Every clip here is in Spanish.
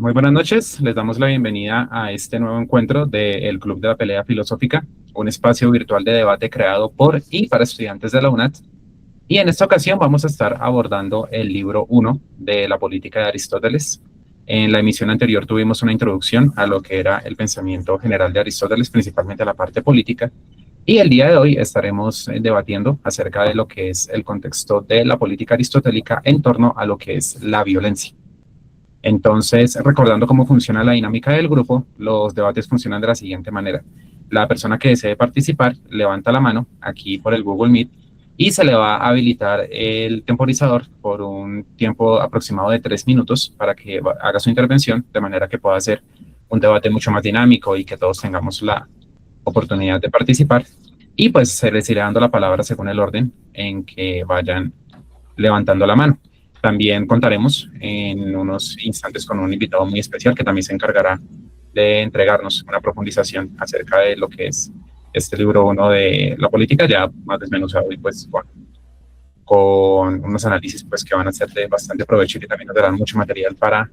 Muy buenas noches. Les damos la bienvenida a este nuevo encuentro del Club de la Pelea Filosófica, un espacio virtual de debate creado por y para estudiantes de la UNAT. Y en esta ocasión vamos a estar abordando el libro 1 de la política de Aristóteles. En la emisión anterior tuvimos una introducción a lo que era el pensamiento general de Aristóteles, principalmente a la parte política. Y el día de hoy estaremos debatiendo acerca de lo que es el contexto de la política aristotélica en torno a lo que es la violencia. Entonces, recordando cómo funciona la dinámica del grupo, los debates funcionan de la siguiente manera. La persona que desee participar levanta la mano aquí por el Google Meet y se le va a habilitar el temporizador por un tiempo aproximado de 3 minutos para que haga su intervención, de manera que pueda hacer un debate mucho más dinámico y que todos tengamos la oportunidad de participar. Y pues se les irá dando la palabra según el orden en que vayan levantando la mano. También contaremos en unos instantes con un invitado muy especial que también se encargará de entregarnos una profundización acerca de lo que es este libro 1 de la política, ya más desmenuzado y pues con unos análisis pues que van a ser de bastante provecho y que también nos darán mucho material para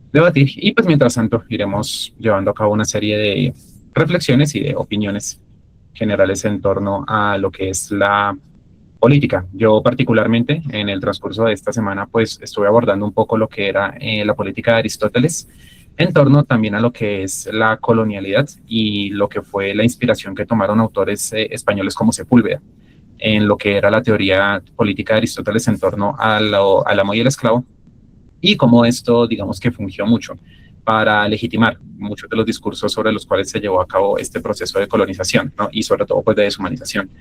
debatir. Y pues mientras tanto iremos llevando a cabo una serie de reflexiones y de opiniones generales en torno a lo que es la política. Yo particularmente en el transcurso de esta semana pues estuve abordando un poco lo que era la política de Aristóteles en torno también a lo que es la colonialidad y lo que fue la inspiración que tomaron autores españoles como Sepúlveda en lo que era la teoría política de Aristóteles en torno al amo y el esclavo y cómo esto digamos que fungió mucho para legitimar muchos de los discursos sobre los cuales se llevó a cabo este proceso de colonización, ¿no? Y sobre todo pues de deshumanización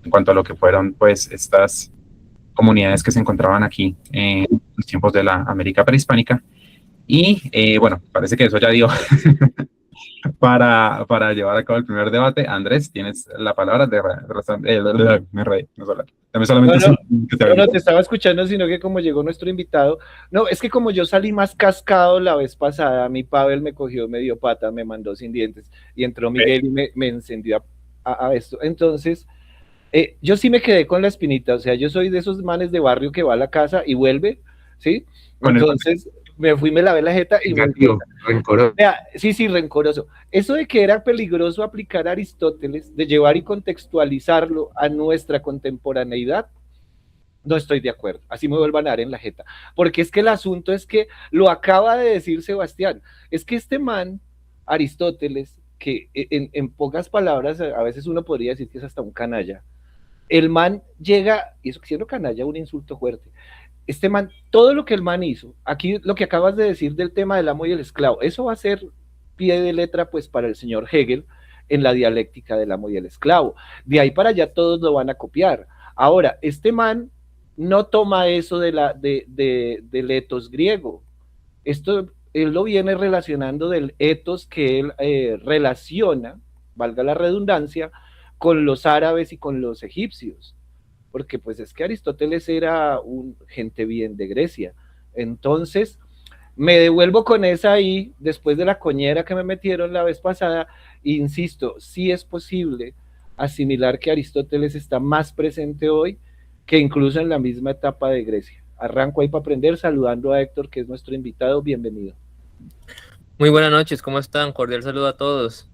en cuanto a lo que fueron pues estas comunidades que se encontraban aquí en los tiempos de la América prehispánica. Y bueno, parece que eso ya dio para llevar a cabo el primer debate. Andrés, tienes la palabra. Me reí, no solo. Dame solamente que te no te estaba escuchando, sino que como llegó nuestro invitado, no, es que como yo salí más cascado la vez pasada, mi Pavel me cogió medio pata, me mandó sin dientes, y entró Miguel y me encendió a esto. Entonces, yo sí me quedé con la espinita, o sea, yo soy de esos manes de barrio que va a la casa y vuelve, ¿sí? Entonces me fui, me lavé la jeta y volví. Rencoroso. Sí, rencoroso. Eso de que era peligroso aplicar a Aristóteles, de llevar y contextualizarlo a nuestra contemporaneidad, no estoy de acuerdo. Así me vuelvan a dar en la jeta. Porque es que el asunto es que lo acaba de decir Sebastián, es que este man, Aristóteles, que en pocas palabras, a veces uno podría decir que es hasta un canalla, el man llega, y eso siendo canalla, un insulto fuerte. Este man, todo lo que el man hizo, aquí lo que acabas de decir del tema del amo y el esclavo, eso va a ser pie de letra pues para el señor Hegel en la dialéctica del amo y el esclavo. De ahí para allá todos lo van a copiar. Ahora, este man no toma eso del etos griego. Esto él lo viene relacionando del etos que él relaciona, valga la redundancia, con los árabes y con los egipcios, porque pues es que Aristóteles era un gente bien de Grecia. Entonces, me devuelvo con esa ahí, después de la coñera que me metieron la vez pasada, insisto, sí es posible asimilar que Aristóteles está más presente hoy que incluso en la misma etapa de Grecia. Arranco ahí para aprender, saludando a Héctor, que es nuestro invitado, bienvenido. Muy buenas noches, ¿cómo están? Cordial saludo a todos.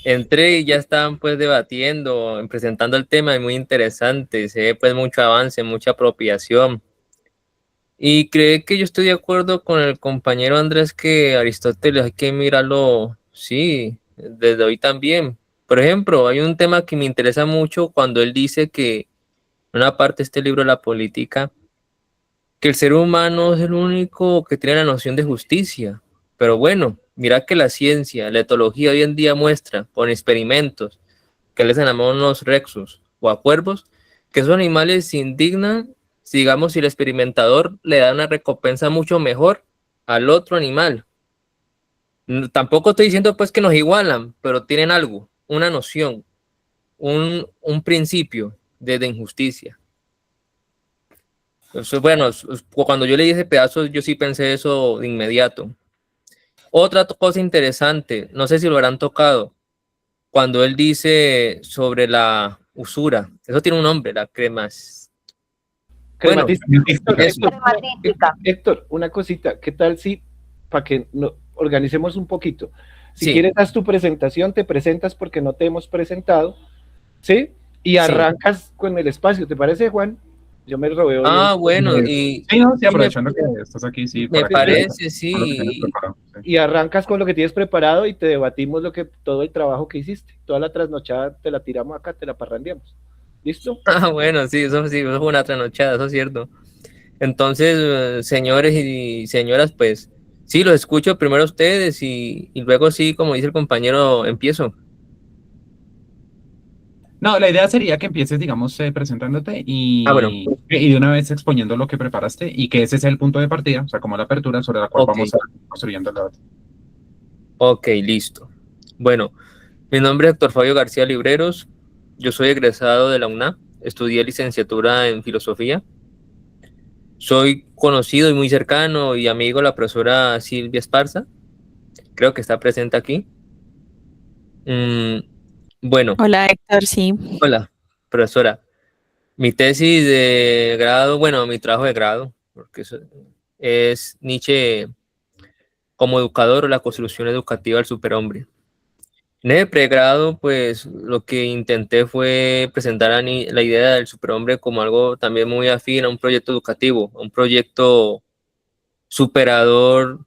Entré y ya estaban pues debatiendo, presentando el tema, muy interesante, se ve pues mucho avance, mucha apropiación. Y creo que yo estoy de acuerdo con el compañero Andrés que Aristóteles hay que mirarlo, sí, desde hoy también. Por ejemplo, hay un tema que me interesa mucho cuando él dice que en una parte de este libro, La política, que el ser humano es el único que tiene la noción de justicia. Pero bueno, mira que la ciencia, la etología hoy en día muestra con experimentos que les llamamos los rexos o a cuervos, que esos animales se indignan, digamos, si el experimentador le da una recompensa mucho mejor al otro animal. Tampoco estoy diciendo pues que nos igualan, pero tienen algo, una noción, un principio de injusticia. Entonces, bueno, cuando yo leí ese pedazo, yo sí pensé eso de inmediato. Otra cosa interesante, no sé si lo habrán tocado, cuando él dice sobre la usura, eso tiene un nombre, la cremas. Bueno, Crematística. Héctor, una cosita, ¿qué tal si, para que no, organicemos un poquito. Si Sí. quieres, haz tu presentación, te presentas porque no te hemos presentado, ¿sí? Y Sí. arrancas con el espacio, ¿te parece, Juan? Yo me robé hoy Ah, bueno, Sí, no, sí, y aprovechando que estás aquí, sí, me para que y, parece, con lo que tienes sí. preparado. Sí. y arrancas con lo que tienes preparado y te debatimos todo el trabajo que hiciste. Toda la trasnochada te la tiramos acá, te la parrandeamos. ¿Listo? Ah, bueno, sí, eso fue una trasnochada, eso es cierto. Entonces, señores y señoras, pues sí, los escucho primero a ustedes y luego sí, como dice el compañero, empiezo. No, la idea sería que empieces, digamos, presentándote Ah, bueno, y de una vez exponiendo lo que preparaste y que ese sea el punto de partida, o sea, como la apertura sobre la cual ok, vamos a ir construyendo el debate. ok, listo. Bueno, mi nombre es Héctor Fabio García Libreros, yo soy egresado de la UNA, estudié licenciatura en filosofía. Soy conocido y muy cercano y amigo de la profesora Silvia Esparza, creo que está presente aquí. Mm, bueno, Hola Héctor, sí. hola, profesora. Mi tesis de grado, bueno, mi trabajo de grado, porque eso es Nietzsche como educador o la construcción educativa del superhombre. En el pregrado, pues lo que intenté fue presentar la idea del superhombre como algo también muy afín a un proyecto educativo, a un proyecto superador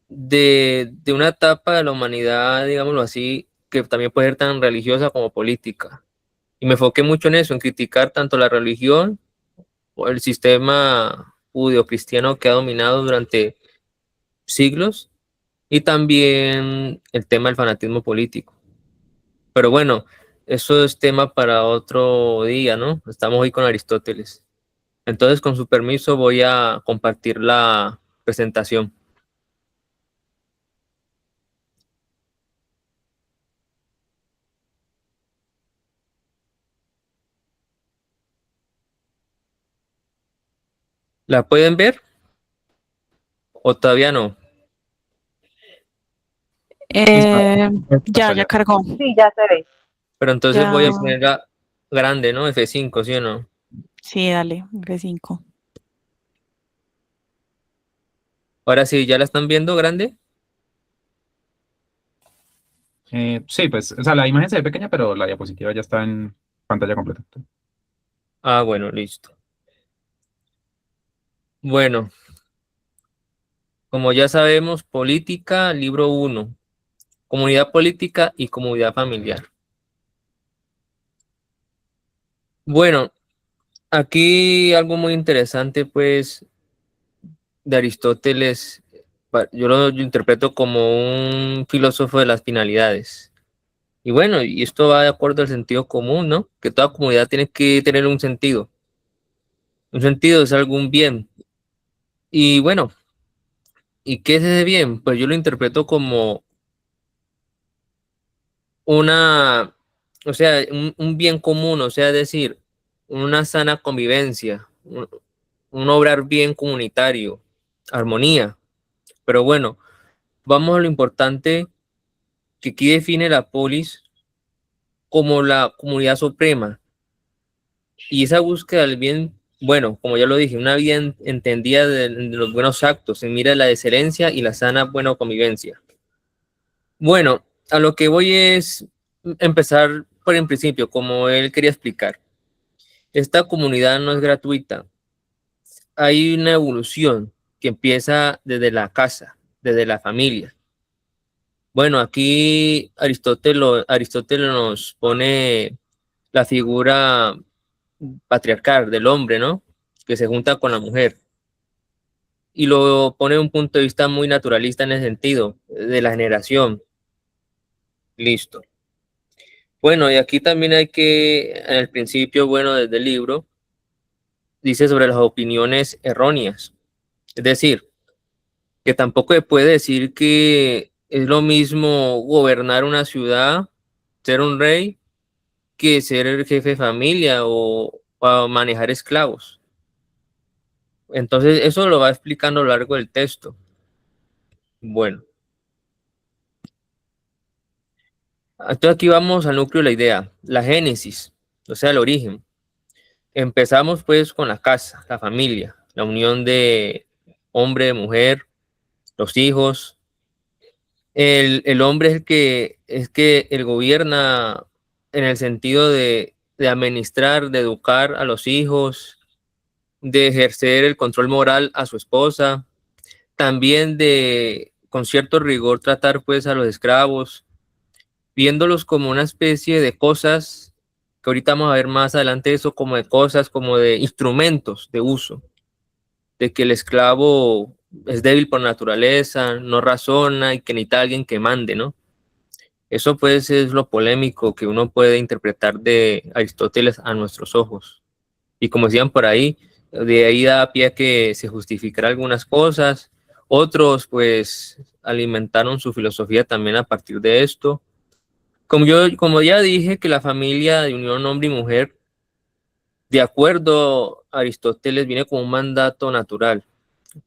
de una etapa de la humanidad, digámoslo así, que también puede ser tan religiosa como política. Y me enfoqué mucho en eso, en criticar tanto la religión o el sistema judeocristiano que ha dominado durante siglos y también el tema del fanatismo político. Pero bueno, eso es tema para otro día, ¿no? Estamos hoy con Aristóteles. Entonces, con su permiso, voy a compartir la presentación. ¿La pueden ver o todavía no? Listo. Hasta Ya allá. cargó. Sí, ya se ve. Pero entonces voy Ya, a ponerla grande, ¿no? F5, ¿sí o no? sí, dale, F5. Ahora sí, ¿ya la están viendo grande? Sí, pues, o sea, la imagen se ve pequeña, pero la diapositiva ya está en pantalla completa. Ah, bueno, listo. Bueno, como ya sabemos, política, libro 1, comunidad política y comunidad familiar. Bueno, aquí algo muy interesante, pues, de Aristóteles, yo lo interpreto como un filósofo de las finalidades. Y bueno, y esto va de acuerdo al sentido común, ¿no? Que toda comunidad tiene que tener un sentido. Un sentido es algún bien. Y bueno, ¿y qué es ese bien? Pues yo lo interpreto como una, o sea, un bien común, o sea, es decir, una sana convivencia, un obrar bien comunitario, armonía. Pero bueno, vamos a lo importante que aquí define la polis como la comunidad suprema. Y esa búsqueda del bien, bueno, como ya lo dije, una bien entendida de los buenos actos, en mira de la excelencia y la sana buena convivencia. Bueno, a lo que voy es empezar por el principio, como él quería explicar. Esta comunidad no es gratuita. Hay una evolución que empieza desde la casa, desde la familia. Bueno, aquí Aristóteles nos pone la figura patriarcal del hombre, ¿no? Que se junta con la mujer. Y lo pone de un punto de vista muy naturalista en el sentido de la generación. Listo. Bueno, y aquí también hay que, en el principio, bueno, desde el libro, dice sobre las opiniones erróneas. Es decir, que tampoco se puede decir que es lo mismo gobernar una ciudad, ser un rey, que ser el jefe de familia o manejar esclavos. Entonces, eso lo va explicando a lo largo del texto. Bueno, entonces aquí vamos al núcleo de la idea, la génesis, o sea, el origen. Empezamos pues con la casa, la familia, la unión de hombre, mujer, los hijos. El hombre es que él gobierna en el sentido de administrar, de educar a los hijos, de ejercer el control moral a su esposa, también de, con cierto rigor, tratar pues a los esclavos, viéndolos como una especie de cosas, que ahorita vamos a ver más adelante eso, como de cosas, como de instrumentos de uso, de que el esclavo es débil por naturaleza, no razona y que necesita alguien que mande, ¿no? Eso pues es lo polémico que uno puede interpretar de Aristóteles a nuestros ojos. Y como decían por ahí, de ahí da pie a que se justificara algunas cosas, otros pues alimentaron su filosofía también a partir de esto. Como ya dije, que la familia de unión hombre y mujer, de acuerdo a Aristóteles, viene como un mandato natural.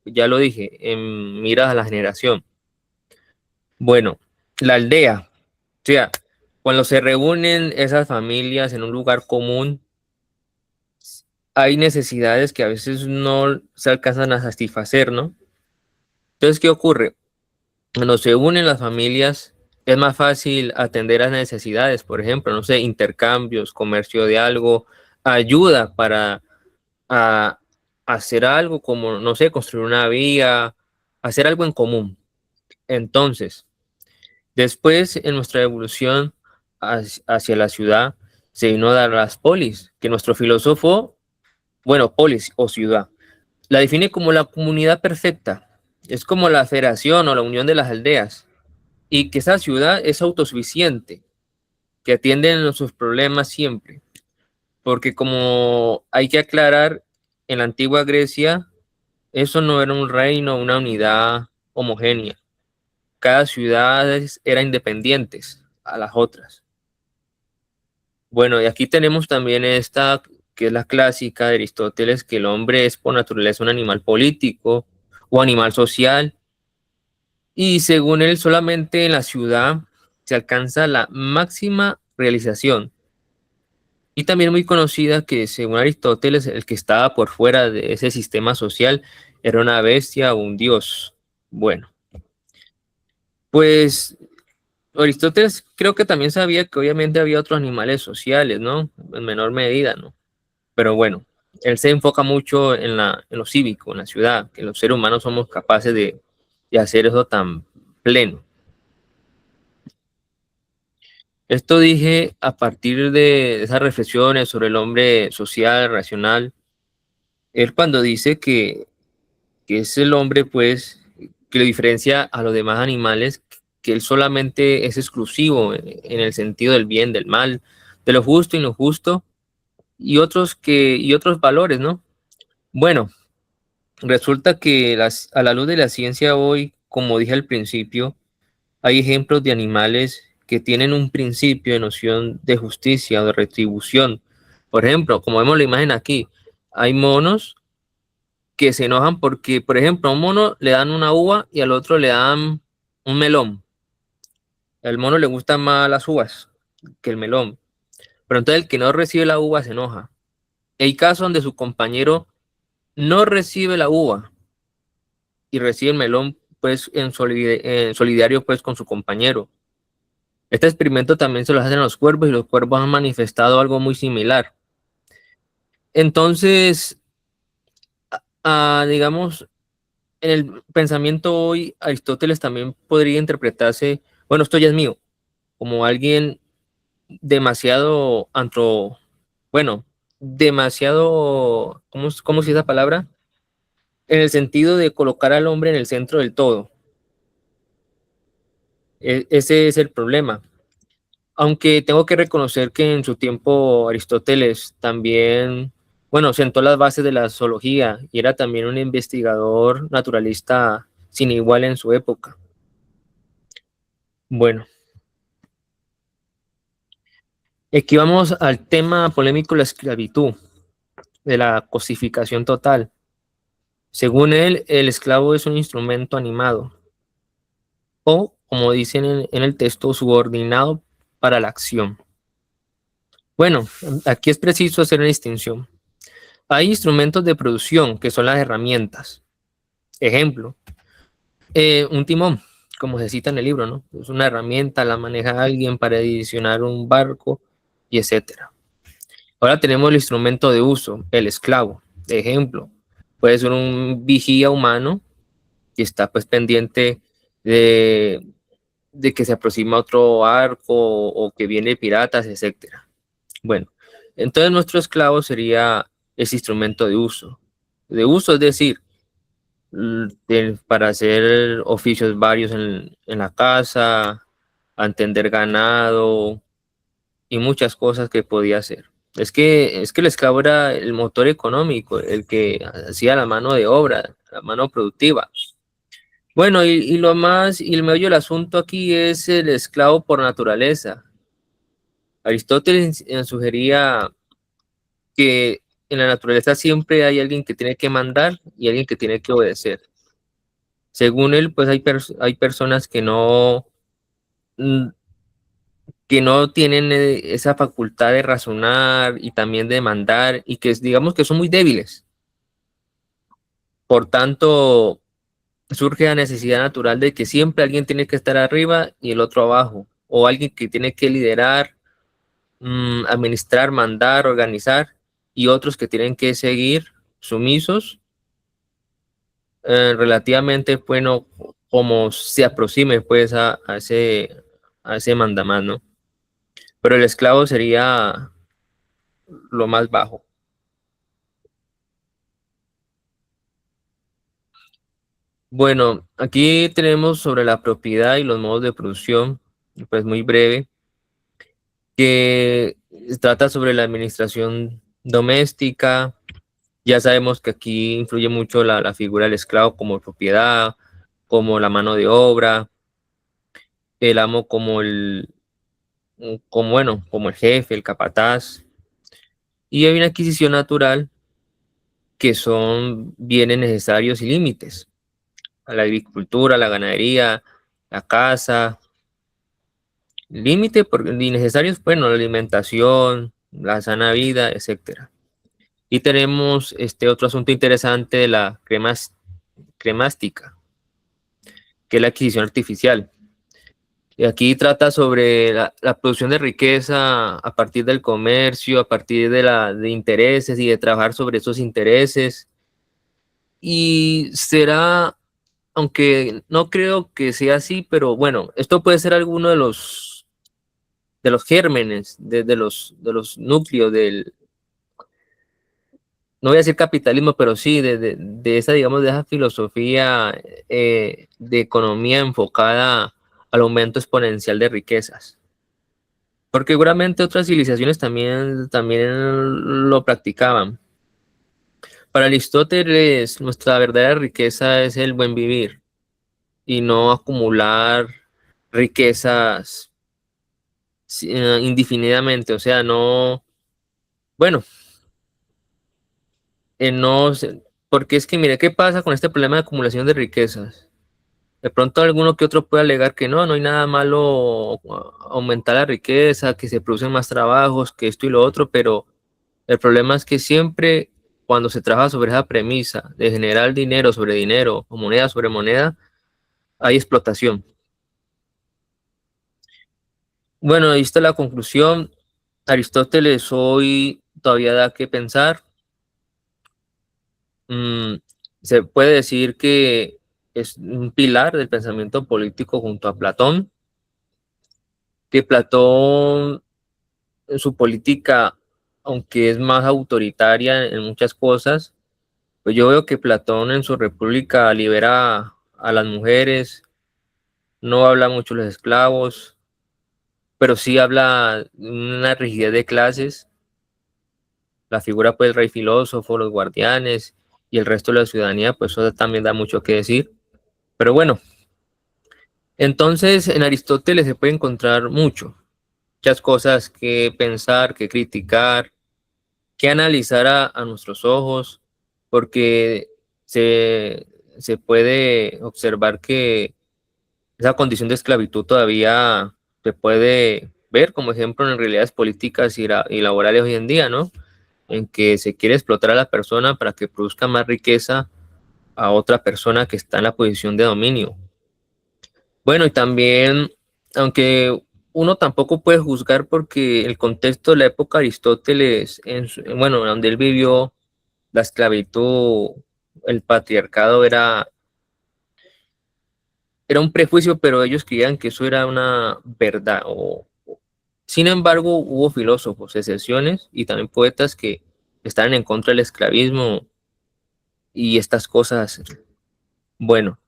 Ya lo dije, en miras a la generación. Bueno, la aldea, o sea, cuando se reúnen esas familias en un lugar común, hay necesidades que a veces no se alcanzan a satisfacer, ¿no? Entonces, ¿qué ocurre? Cuando se unen las familias, es más fácil atender a necesidades, por ejemplo, no sé, intercambios, comercio de algo, ayuda para a, hacer algo como, no sé, construir una vía, hacer algo en común. Entonces, después en nuestra evolución hacia la ciudad, se vino a dar las polis, que nuestro filósofo, bueno, polis o ciudad, la define como la comunidad perfecta. Es como la federación o la unión de las aldeas. Y que esa ciudad es autosuficiente, que atienden sus problemas siempre. Porque como hay que aclarar, en la antigua Grecia, eso no era un reino, una unidad homogénea. Cada ciudad era independientes a las otras. Bueno, y aquí tenemos también esta, que es la clásica de Aristóteles, que el hombre es por naturaleza un animal político o animal social, y según él solamente en la ciudad se alcanza la máxima realización. Y también muy conocida que según Aristóteles el que estaba por fuera de ese sistema social era una bestia o un dios. Bueno, pues Aristóteles creo que también sabía que obviamente había otros animales sociales, ¿no? En menor medida, ¿no? Pero bueno, él se enfoca mucho en lo cívico, en la ciudad, que los seres humanos somos capaces de hacer eso tan pleno. Esto dije a partir de esas reflexiones sobre el hombre social, racional. Él cuando dice que es el hombre, pues, que lo diferencia a los demás animales, que él solamente es exclusivo en el sentido del bien, del mal, de lo justo y lo justo, y otros valores, ¿no? Bueno, resulta que a la luz de la ciencia hoy, como dije al principio, hay ejemplos de animales que tienen un principio de noción de justicia o de retribución. Por ejemplo, como vemos la imagen aquí, hay monos que se enojan porque, por ejemplo, a un mono le dan una uva y al otro le dan un melón. Al mono le gustan más las uvas que el melón. Pero entonces el que no recibe la uva se enoja. Hay casos donde su compañero no recibe la uva y recibe el melón, pues en solidario pues con su compañero. Este experimento también se lo hacen a los cuervos y los cuervos han manifestado algo muy similar. Entonces, digamos, en el pensamiento hoy, Aristóteles también podría interpretarse, bueno, esto ya es mío, como alguien demasiado bueno, demasiado, ¿cómo se dice esa palabra? En el sentido de colocar al hombre en el centro del todo. Ese es el problema. Aunque tengo que reconocer que en su tiempo Aristóteles también, bueno, sentó las bases de la zoología y era también un investigador naturalista sin igual en su época. Bueno, aquí vamos al tema polémico de la esclavitud, de la cosificación total. Según él, el esclavo es un instrumento animado o, como dicen en el texto, subordinado para la acción. Bueno, aquí es preciso hacer una distinción. Hay instrumentos de producción que son las herramientas. Ejemplo, un timón, como se cita en el libro, ¿no? Es una herramienta, la maneja alguien para edicionar un barco y etcétera. Ahora tenemos el instrumento de uso, el esclavo. De ejemplo, puede ser un vigía humano que está pues pendiente de, de que se aproxima otro barco o que viene piratas, etcétera. Bueno, entonces nuestro esclavo sería ese instrumento de uso. De uso, es decir, para hacer oficios varios en la casa, atender ganado y muchas cosas que podía hacer. Es que el esclavo era el motor económico, el que hacía la mano de obra, la mano productiva. Bueno, y el meollo del asunto aquí es el esclavo por naturaleza. Aristóteles sugería que en la naturaleza siempre hay alguien que tiene que mandar y alguien que tiene que obedecer. Según él, pues hay personas mm, que no tienen esa facultad de razonar y también de mandar y que digamos que son muy débiles. Por tanto, surge la necesidad natural de que siempre alguien tiene que estar arriba y el otro abajo, o alguien que tiene que liderar, administrar, mandar, organizar, y otros que tienen que seguir sumisos, relativamente, bueno, como se aproxime pues a ese mandamás, ¿no? Pero el esclavo sería lo más bajo. Bueno, aquí tenemos sobre la propiedad y los modos de producción, pues muy breve, que trata sobre la administración doméstica. Ya sabemos que aquí influye mucho la figura del esclavo como propiedad, como la mano de obra, el amo como el jefe, el capataz. Y hay una adquisición natural que son bienes necesarios y límites. A la agricultura, la ganadería, la caza. Límite y necesarios, bueno, la alimentación, la sana vida, etcétera. Y tenemos este otro asunto interesante de la cremástica, que es la adquisición artificial. Y aquí trata sobre la producción de riqueza a partir del comercio, a partir de intereses y de trabajar sobre esos intereses. Y será, aunque no creo que sea así, pero bueno, esto puede ser alguno de los gérmenes, de los núcleos no voy a decir capitalismo, pero sí de esa, digamos, de esa filosofía de economía enfocada al aumento exponencial de riquezas. Porque seguramente otras civilizaciones también lo practicaban. Para Aristóteles, nuestra verdadera riqueza es el buen vivir y no acumular riquezas indefinidamente. O sea, no, bueno, no sé, porque es que mire, ¿qué pasa con este problema de acumulación de riquezas? De pronto alguno que otro puede alegar que no hay nada malo aumentar la riqueza, que se producen más trabajos, que esto y lo otro, pero el problema es que siempre cuando se trabaja sobre esa premisa de generar dinero o moneda sobre moneda, hay explotación. Bueno, ahí está la conclusión. Aristóteles hoy todavía da que pensar. Se puede decir que es un pilar del pensamiento político junto a Platón, que Platón en su política, aunque es más autoritaria en muchas cosas, pues yo veo que Platón en su República libera a las mujeres, no habla mucho de los esclavos, pero sí habla de una rigidez de clases, la figura pues rey filósofo, los guardianes y el resto de la ciudadanía, pues eso también da mucho que decir. Pero bueno, entonces en Aristóteles se puede encontrar muchas cosas que pensar, que criticar, que analizar a nuestros ojos, porque se puede observar que esa condición de esclavitud todavía se puede ver como ejemplo en realidades políticas y laborales hoy en día, ¿no? En que se quiere explotar a la persona para que produzca más riqueza a otra persona que está en la posición de dominio. Bueno, y también, aunque uno tampoco puede juzgar porque el contexto de la época de Aristóteles, bueno, donde él vivió, la esclavitud, el patriarcado era un prejuicio, pero ellos creían que eso era una verdad. Sin embargo, hubo filósofos, excepciones, y también poetas que estaban en contra del esclavismo y estas cosas. Bueno,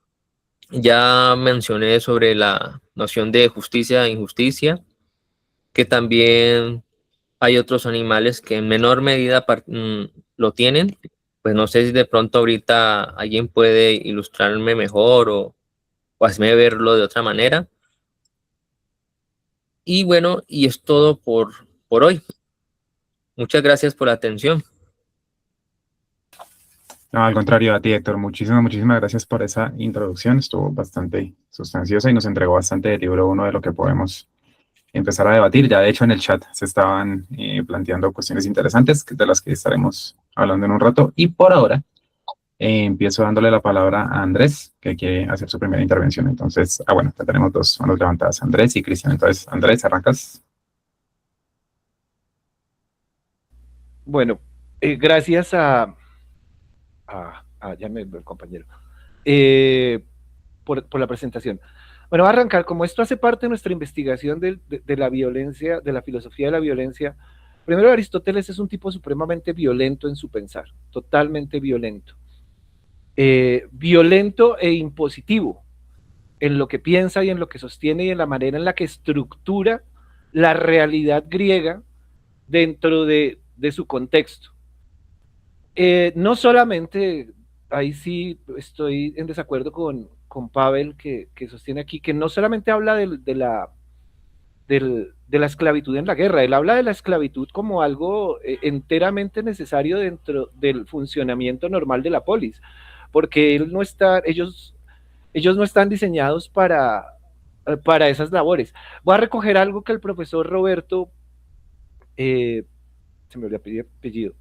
ya mencioné sobre la noción de justicia e injusticia, que también hay otros animales que en menor medida lo tienen. Pues no sé si de pronto ahorita alguien puede ilustrarme mejor o hacerme verlo de otra manera. Y bueno, y es todo por hoy. Muchas gracias por la atención. No, al contrario, a ti, Héctor, muchísimas gracias por esa introducción. Estuvo bastante sustanciosa y nos entregó bastante del libro uno de lo que podemos empezar a debatir. Ya de hecho en el chat se estaban planteando cuestiones interesantes de las que estaremos hablando en un rato. Y por ahora empiezo dándole la palabra a Andrés, que quiere hacer su primera intervención. Entonces, bueno, ya tenemos dos manos levantadas, Andrés y Cristian. Entonces, Andrés, arrancas. Bueno, gracias ya me el compañero, por la presentación. Bueno, va a arrancar, como esto hace parte de nuestra investigación de la violencia, de la filosofía de la violencia. Primero, Aristóteles es un tipo supremamente violento en su pensar, totalmente violento. Violento e impositivo en lo que piensa y en lo que sostiene y en la manera en la que estructura la realidad griega dentro de su contexto. No solamente, ahí sí estoy en desacuerdo con Pavel, que sostiene aquí, que no solamente habla de la esclavitud en la guerra, él habla de la esclavitud como algo enteramente necesario dentro del funcionamiento normal de la polis, porque ellos no están diseñados para esas labores. Voy a recoger algo que el profesor Roberto, se me olvidó el apellido,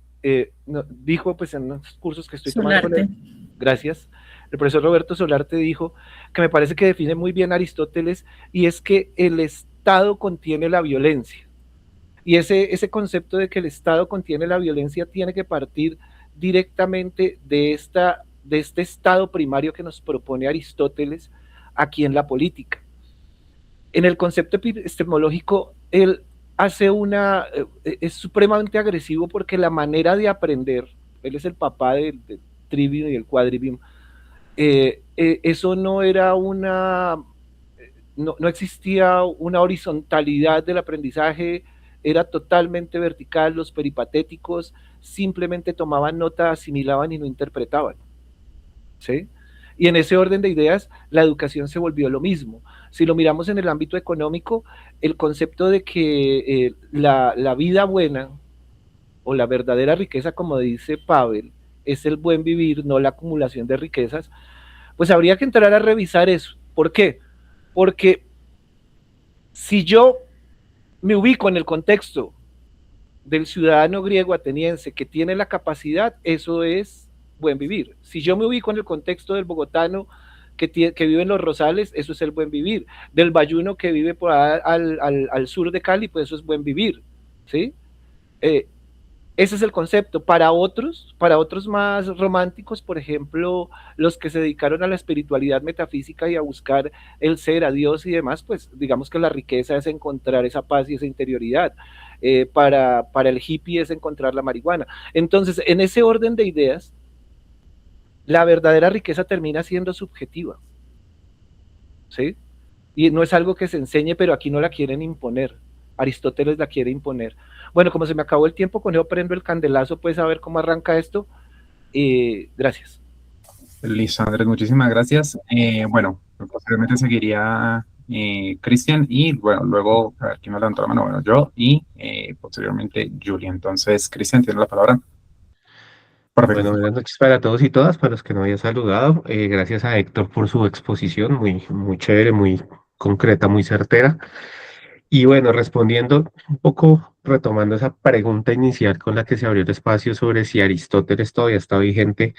dijo pues en unos cursos que estoy tomando con él. Gracias. El profesor Roberto Solarte dijo que me parece que define muy bien Aristóteles, y es que el Estado contiene la violencia. Y ese concepto de que el Estado contiene la violencia tiene que partir directamente de este estado primario que nos propone Aristóteles aquí en la política. En el concepto epistemológico, él es supremamente agresivo porque la manera de aprender, él es el papá del trivium y el quadrivium, eso no era no existía una horizontalidad del aprendizaje, era totalmente vertical. Los peripatéticos simplemente tomaban nota, asimilaban y no interpretaban, ¿sí? Y en ese orden de ideas, la educación se volvió lo mismo. Si lo miramos en el ámbito económico, el concepto de que la vida buena o la verdadera riqueza, como dice Pavel, es el buen vivir, no la acumulación de riquezas, pues habría que entrar a revisar eso. ¿Por qué? Porque si yo me ubico en el contexto del ciudadano griego ateniense que tiene la capacidad, eso es buen vivir. Si yo me ubico en el contexto del bogotano que vive en Los Rosales, eso es el buen vivir. Del bayuno que vive por al sur de Cali, pues eso es buen vivir, ¿sí? Ese es el concepto. Para otros más románticos, por ejemplo, los que se dedicaron a la espiritualidad metafísica y a buscar el ser, a Dios y demás, pues digamos que la riqueza es encontrar esa paz y esa interioridad. Para el hippie es encontrar la marihuana. Entonces, en ese orden de ideas, la verdadera riqueza termina siendo subjetiva, ¿sí? Y no es algo que se enseñe, pero aquí no la quieren imponer. Aristóteles la quiere imponer. Bueno, como se me acabó el tiempo, con eso prendo el candelazo, pues a ver cómo arranca esto. Gracias. Listo, Andrés, muchísimas gracias. Bueno, posteriormente seguiría Cristian y bueno, luego, a ver quién me levantó la mano, bueno, yo y posteriormente Julia. Entonces, Cristian, tiene la palabra. Perfecto. Bueno, buenas noches para todos y todas, para los que no había saludado. Gracias a Héctor por su exposición, muy chévere, muy concreta, muy certera. Y bueno, respondiendo un poco, retomando esa pregunta inicial con la que se abrió el espacio sobre si Aristóteles todavía está vigente,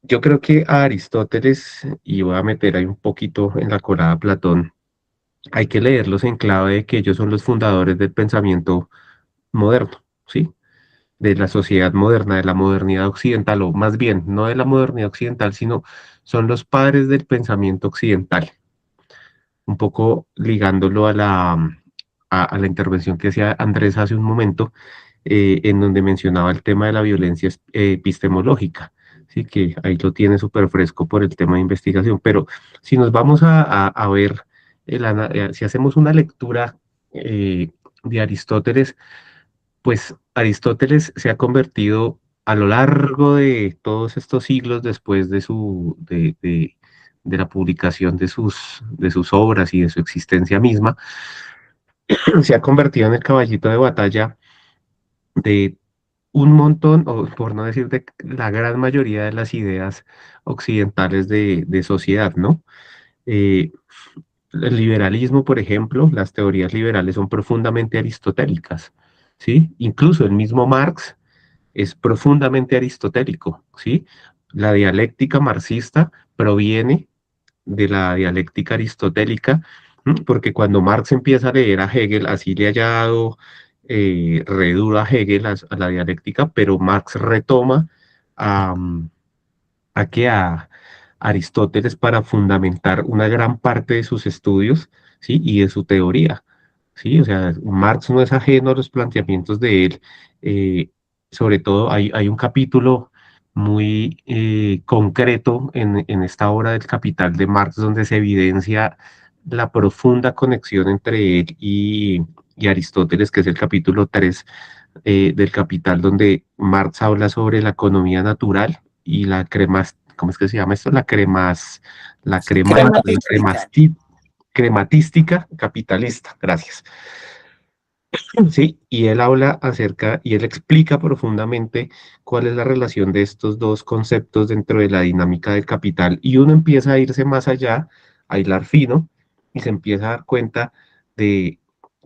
yo creo que a Aristóteles, y voy a meter ahí un poquito en la colada a Platón, hay que leerlos en clave de que ellos son los fundadores del pensamiento moderno, ¿sí? De la sociedad moderna, de la modernidad occidental, o más bien, no de la modernidad occidental, sino son los padres del pensamiento occidental. Un poco ligándolo a la intervención que hacía Andrés hace un momento, en donde mencionaba el tema de la violencia epistemológica, ¿sí? Que ahí lo tiene súper fresco por el tema de investigación. Pero si nos vamos a ver, si hacemos una lectura de Aristóteles, pues Aristóteles se ha convertido a lo largo de todos estos siglos después de la publicación de sus obras y de su existencia misma, se ha convertido en el caballito de batalla de un montón, o por no decir de la gran mayoría de las ideas occidentales de sociedad, ¿no? Eh, el liberalismo, por ejemplo, las teorías liberales son profundamente aristotélicas, ¿sí? Incluso el mismo Marx es profundamente aristotélico, ¿sí? La dialéctica marxista proviene de la dialéctica aristotélica, porque cuando Marx empieza a leer a Hegel, así le haya dado re duro a Hegel, a la dialéctica, pero Marx retoma a, a Aristóteles para fundamentar una gran parte de sus estudios, ¿sí? Y de su teoría, ¿sí? O sea, Marx no es ajeno a los planteamientos de él. eh, Sobre todo hay un capítulo muy concreto en esta obra del Capital de Marx donde se evidencia la profunda conexión entre él y Aristóteles, que es el capítulo 3 del Capital, donde Marx habla sobre la economía natural y la cremas, ¿cómo es que se llama esto? La crematística capitalista, gracias. Sí, y él habla acerca, y él explica profundamente cuál es la relación de estos dos conceptos dentro de la dinámica del capital, y uno empieza a irse más allá, a hilar fino, y se empieza a dar cuenta de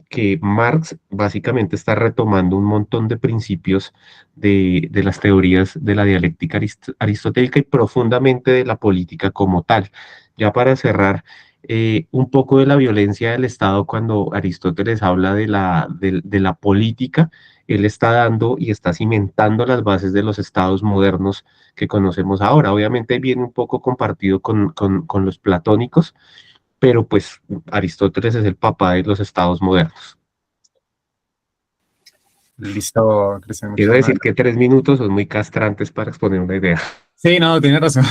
que Marx básicamente está retomando un montón de principios de las teorías de la dialéctica aristotélica y profundamente de la política como tal. Ya para cerrar, un poco de la violencia del Estado, cuando Aristóteles habla de la política, él está dando y está cimentando las bases de los estados modernos que conocemos ahora. Obviamente viene un poco compartido con los platónicos, pero pues Aristóteles es el papá de los estados modernos. Listo, Cristian. Quiero Muchísimas decir gracias. que 3 minutos son muy castrantes para exponer una idea. Sí, no, tienes razón.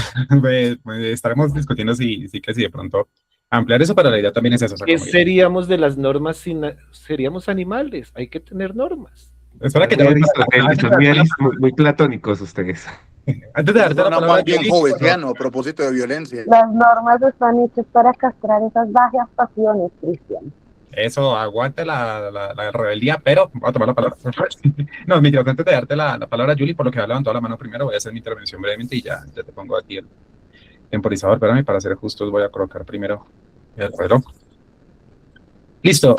Estaremos discutiendo si de pronto ampliar eso, pero la idea también es eso. O sea, ¿Qué como seríamos de las normas seríamos animales? Hay que tener normas. espera que Muy ya aristotélicos, muy platónicos ustedes. antes de darte la Suena palabra, más bien Julie, hobbesiano a propósito de violencia. Las normas están hechas para castrar esas bajas pasiones, Cristian. eso, aguante la rebeldía, pero voy a tomar la palabra. No, mentira, antes de darte la palabra, Julie, por lo que ha levantado la mano primero, voy a hacer mi intervención brevemente y ya te pongo aquí el temporizador. Espérame, para ser justos, voy a colocar primero el reloj. Listo.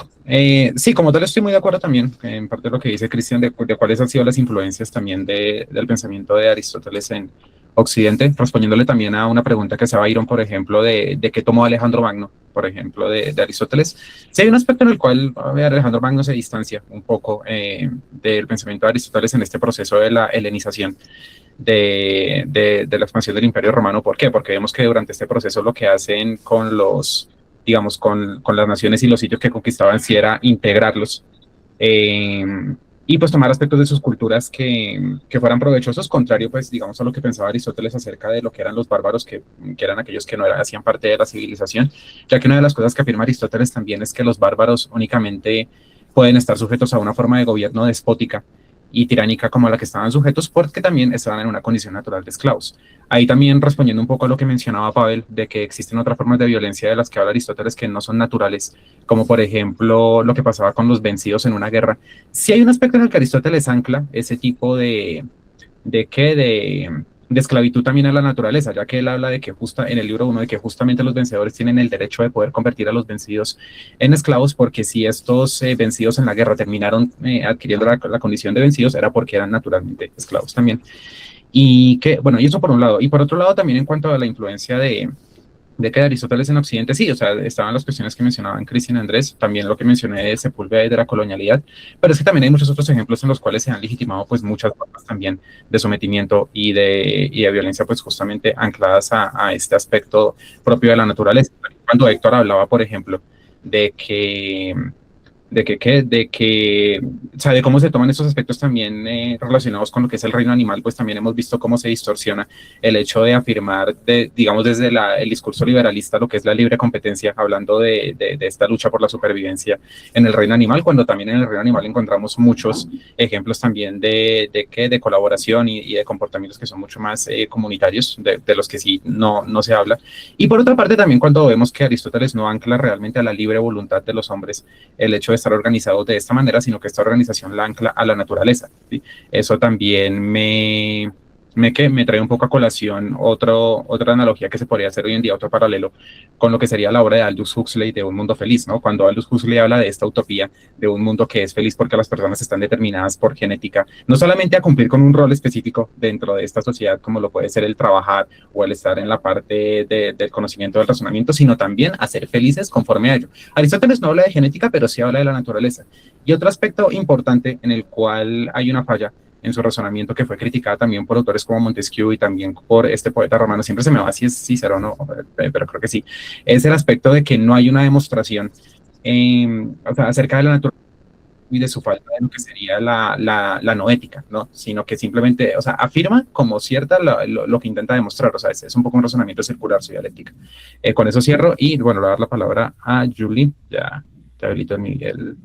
Sí, como tal estoy muy de acuerdo también en parte de lo que dice Cristian de cuáles han sido las influencias también del pensamiento de Aristóteles en Occidente, respondiéndole también a una pregunta que hacía Byron, por ejemplo, de qué tomó Alejandro Magno, por ejemplo, de Aristóteles. Sí hay un aspecto en el cual Alejandro Magno se distancia un poco del pensamiento de Aristóteles en este proceso de la helenización de la expansión del Imperio Romano. ¿Por qué? Porque vemos que durante este proceso lo que hacen con los digamos, con las naciones y los sitios que conquistaban, si era integrarlos y pues tomar aspectos de sus culturas que fueran provechosos, contrario, pues, digamos, a lo que pensaba Aristóteles acerca de lo que eran los bárbaros, que eran aquellos que no hacían parte de la civilización, ya que una de las cosas que afirma Aristóteles también es que los bárbaros únicamente pueden estar sujetos a una forma de gobierno despótica y tiránica como a la que estaban sujetos, porque también estaban en una condición natural de esclavos. Ahí también respondiendo un poco a lo que mencionaba Pavel, de que existen otras formas de violencia de las que habla Aristóteles que no son naturales, como por ejemplo lo que pasaba con los vencidos en una guerra. Sí hay un aspecto en el que Aristóteles ancla ese tipo de esclavitud también a la naturaleza, ya que él habla de que en el libro 1 de que justamente los vencedores tienen el derecho de poder convertir a los vencidos en esclavos, porque si estos vencidos en la guerra terminaron adquiriendo la condición de vencidos, era porque eran naturalmente esclavos también. Y que, bueno, y eso por un lado. Y por otro lado, también en cuanto a la influencia de que Aristóteles en Occidente, sí, o sea, estaban las cuestiones que mencionaban Cristian y Andrés, también lo que mencioné de Sepúlveda y de la colonialidad, pero es que también hay muchos otros ejemplos en los cuales se han legitimado pues muchas formas también de sometimiento y de violencia pues justamente ancladas a este aspecto propio de la naturaleza. Cuando Héctor hablaba, por ejemplo, de que o sea, de cómo se toman esos aspectos también relacionados con lo que es el reino animal, pues también hemos visto cómo se distorsiona el hecho de afirmar, digamos, desde el discurso liberalista, lo que es la libre competencia, hablando de esta lucha por la supervivencia en el reino animal, cuando también en el reino animal encontramos muchos ejemplos también de colaboración y de comportamientos que son mucho más comunitarios, de los que sí no se habla. Y por otra parte, también cuando vemos que Aristóteles no ancla realmente a la libre voluntad de los hombres el hecho de estar organizados de esta manera, sino que esta organización la ancla a la naturaleza. ¿Sí? Eso también me trae un poco a colación otra analogía que se podría hacer hoy en día, otro paralelo con lo que sería la obra de Aldous Huxley de Un Mundo Feliz, ¿no? Cuando Aldous Huxley habla de esta utopía de un mundo que es feliz porque las personas están determinadas por genética, no solamente a cumplir con un rol específico dentro de esta sociedad, como lo puede ser el trabajar o el estar en la parte del conocimiento del razonamiento, sino también a ser felices conforme a ello. Aristóteles no habla de genética, pero sí habla de la naturaleza. Y otro aspecto importante en el cual hay una falla en su razonamiento que fue criticada también por autores como Montesquieu y también por este poeta romano, siempre se me va si es Cícero o no, pero creo que sí, es el aspecto de que no hay una demostración o sea, acerca de la naturaleza y de su falta de lo que sería la noética, ¿no? Sino que simplemente, o sea, afirma como cierta lo que intenta demostrar, o sea, es un poco un razonamiento circular, su dialéctica. Con eso cierro y, bueno, le voy a dar la palabra a Julie, ya habilito el.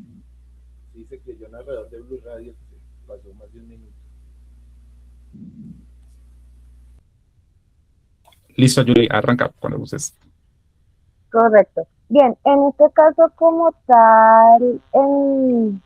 Dice que yo narrador de Blue Radio, pasó más de un minuto. Listo, Julie, arranca cuando gustes. Correcto. Bien, en este caso como tal, en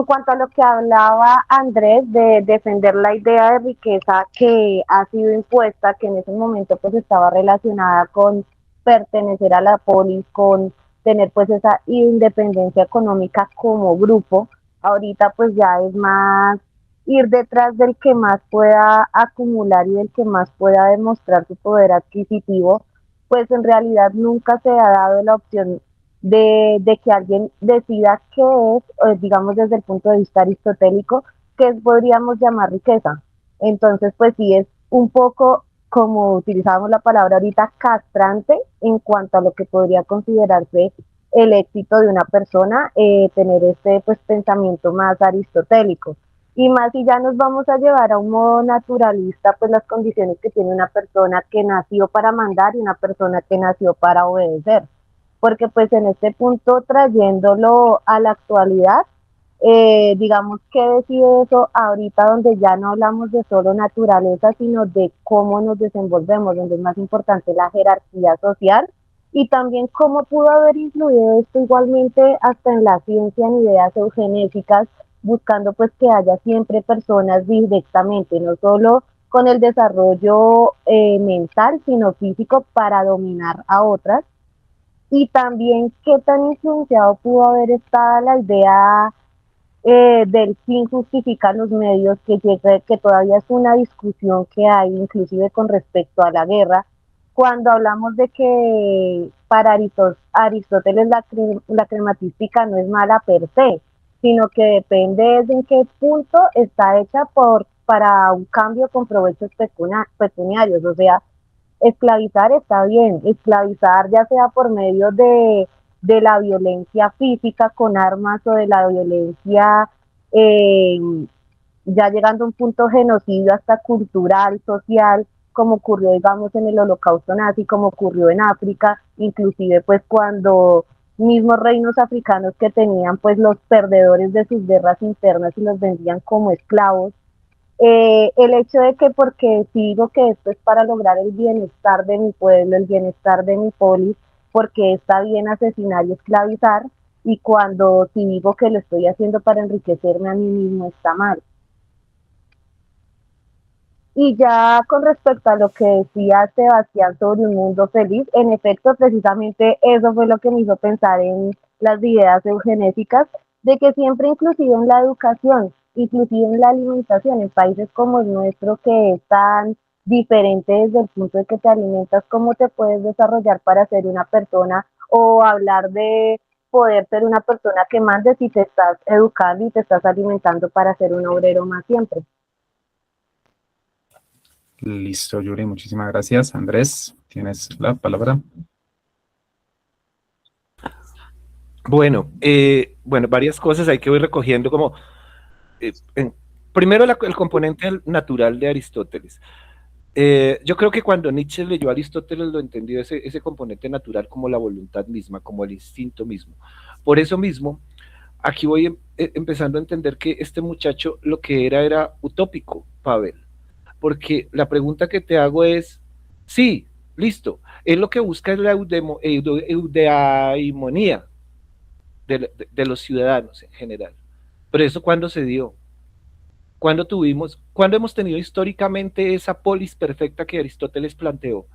cuanto a lo que hablaba Andrés de defender la idea de riqueza que ha sido impuesta, que en ese momento pues estaba relacionada con pertenecer a la polis, con tener pues esa independencia económica como grupo, ahorita pues ya es más ir detrás del que más pueda acumular y del que más pueda demostrar su poder adquisitivo, pues en realidad nunca se ha dado la opción de que alguien decida qué es, digamos desde el punto de vista aristotélico, qué podríamos llamar riqueza. Entonces, pues sí es un poco, como utilizábamos la palabra ahorita, castrante en cuanto a lo que podría considerarse el éxito de una persona, tener este pues pensamiento más aristotélico. Y más si ya nos vamos a llevar a un modo naturalista, pues las condiciones que tiene una persona que nació para mandar y una persona que nació para obedecer, porque pues en este punto trayéndolo a la actualidad, digamos que decide eso ahorita donde ya no hablamos de solo naturaleza, sino de cómo nos desenvolvemos, donde es más importante la jerarquía social y también cómo pudo haber influido esto igualmente hasta en la ciencia en ideas eugenéticas, buscando pues que haya siempre personas directamente, no solo con el desarrollo mental, sino físico para dominar a otras. Y también qué tan influenciado pudo haber estado la idea del fin justifica los medios, que todavía es una discusión que hay inclusive con respecto a la guerra, cuando hablamos de que para Aristóteles la crematística no es mala per se, sino que depende de en qué punto está hecha para un cambio con provechos pecuniarios, o sea, esclavizar está bien, esclavizar ya sea por medio de la violencia física con armas o de la violencia eh, ya llegando a un punto genocidio hasta cultural, social, como ocurrió digamos en el holocausto nazi, como ocurrió en África, inclusive pues cuando mismos reinos africanos que tenían pues los perdedores de sus guerras internas y los vendían como esclavos, el hecho de que porque si digo que esto es para lograr el bienestar de mi pueblo, el bienestar de mi polis, porque está bien asesinar y esclavizar, y cuando si digo que lo estoy haciendo para enriquecerme a mí mismo está mal. Y ya con respecto a lo que decía Sebastián sobre un mundo feliz, en efecto, precisamente eso fue lo que me hizo pensar en las ideas eugenéticas, de que siempre inclusive en la educación, inclusive en la alimentación, en países como el nuestro que es tan diferente desde el punto de que te alimentas, cómo te puedes desarrollar para ser una persona o hablar de poder ser una persona que mande si te estás educando y te estás alimentando para ser un obrero más siempre. Listo, Yuri, muchísimas gracias. Andrés, tienes la palabra. Bueno, varias cosas hay que ir recogiendo como, primero el componente natural de Aristóteles. Yo creo que cuando Nietzsche leyó a Aristóteles lo entendió ese componente natural como la voluntad misma, como el instinto mismo. Por eso mismo, aquí voy empezando a entender que este muchacho lo que era utópico, Pavel. Porque la pregunta que te hago es, sí, listo, él lo que busca es la eudaimonía de los ciudadanos en general. Pero eso, ¿cuándo se dio? ¿Cuándo hemos tenido históricamente esa polis perfecta que Aristóteles planteó?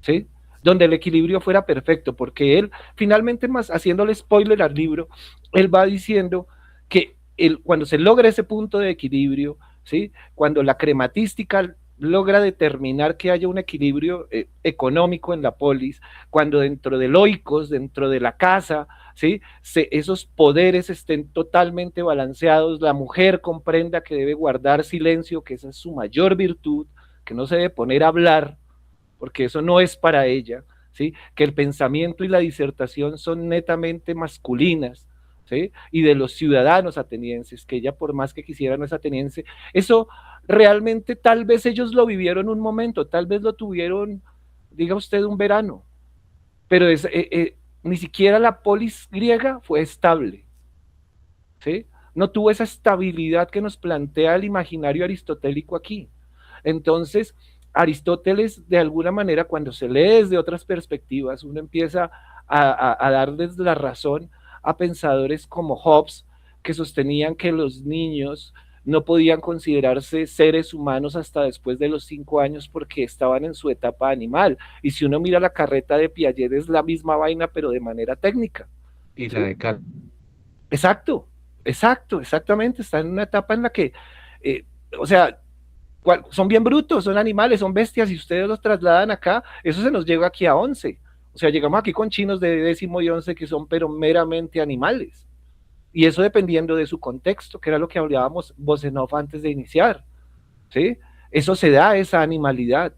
¿Sí? Donde el equilibrio fuera perfecto, porque él, finalmente, más haciéndole spoiler al libro, él va diciendo que cuando se logra ese punto de equilibrio, ¿sí? Cuando la crematística logra determinar que haya un equilibrio económico en la polis, cuando dentro del oikos, dentro de la casa, ¿sí? Esos poderes estén totalmente balanceados, la mujer comprenda que debe guardar silencio, que esa es su mayor virtud, que no se debe poner a hablar, porque eso no es para ella, ¿sí? Que el pensamiento y la disertación son netamente masculinas, ¿sí? Y de los ciudadanos atenienses, que ella por más que quisiera no es ateniense, eso realmente tal vez ellos lo vivieron un momento, tal vez lo tuvieron, diga usted, un verano, pero ni siquiera la polis griega fue estable, ¿sí? No tuvo esa estabilidad que nos plantea el imaginario aristotélico aquí. Entonces, Aristóteles, de alguna manera, cuando se lee desde otras perspectivas, uno empieza a darles la razón a pensadores como Hobbes, que sostenían que los niños no podían considerarse seres humanos hasta después de los 5 años porque estaban en su etapa animal. Y si uno mira la carreta de Piaget, es la misma vaina, pero de manera técnica. Y la de Cal. Exactamente. Está en una etapa en la que, o sea, son bien brutos, son animales, son bestias, y ustedes los trasladan acá, eso se nos llega aquí a 11. O sea, llegamos aquí con chinos de 10º y 11 que son pero meramente animales. Y eso dependiendo de su contexto, que era lo que hablábamos voz en off antes de iniciar, ¿sí? Eso se da, esa animalidad,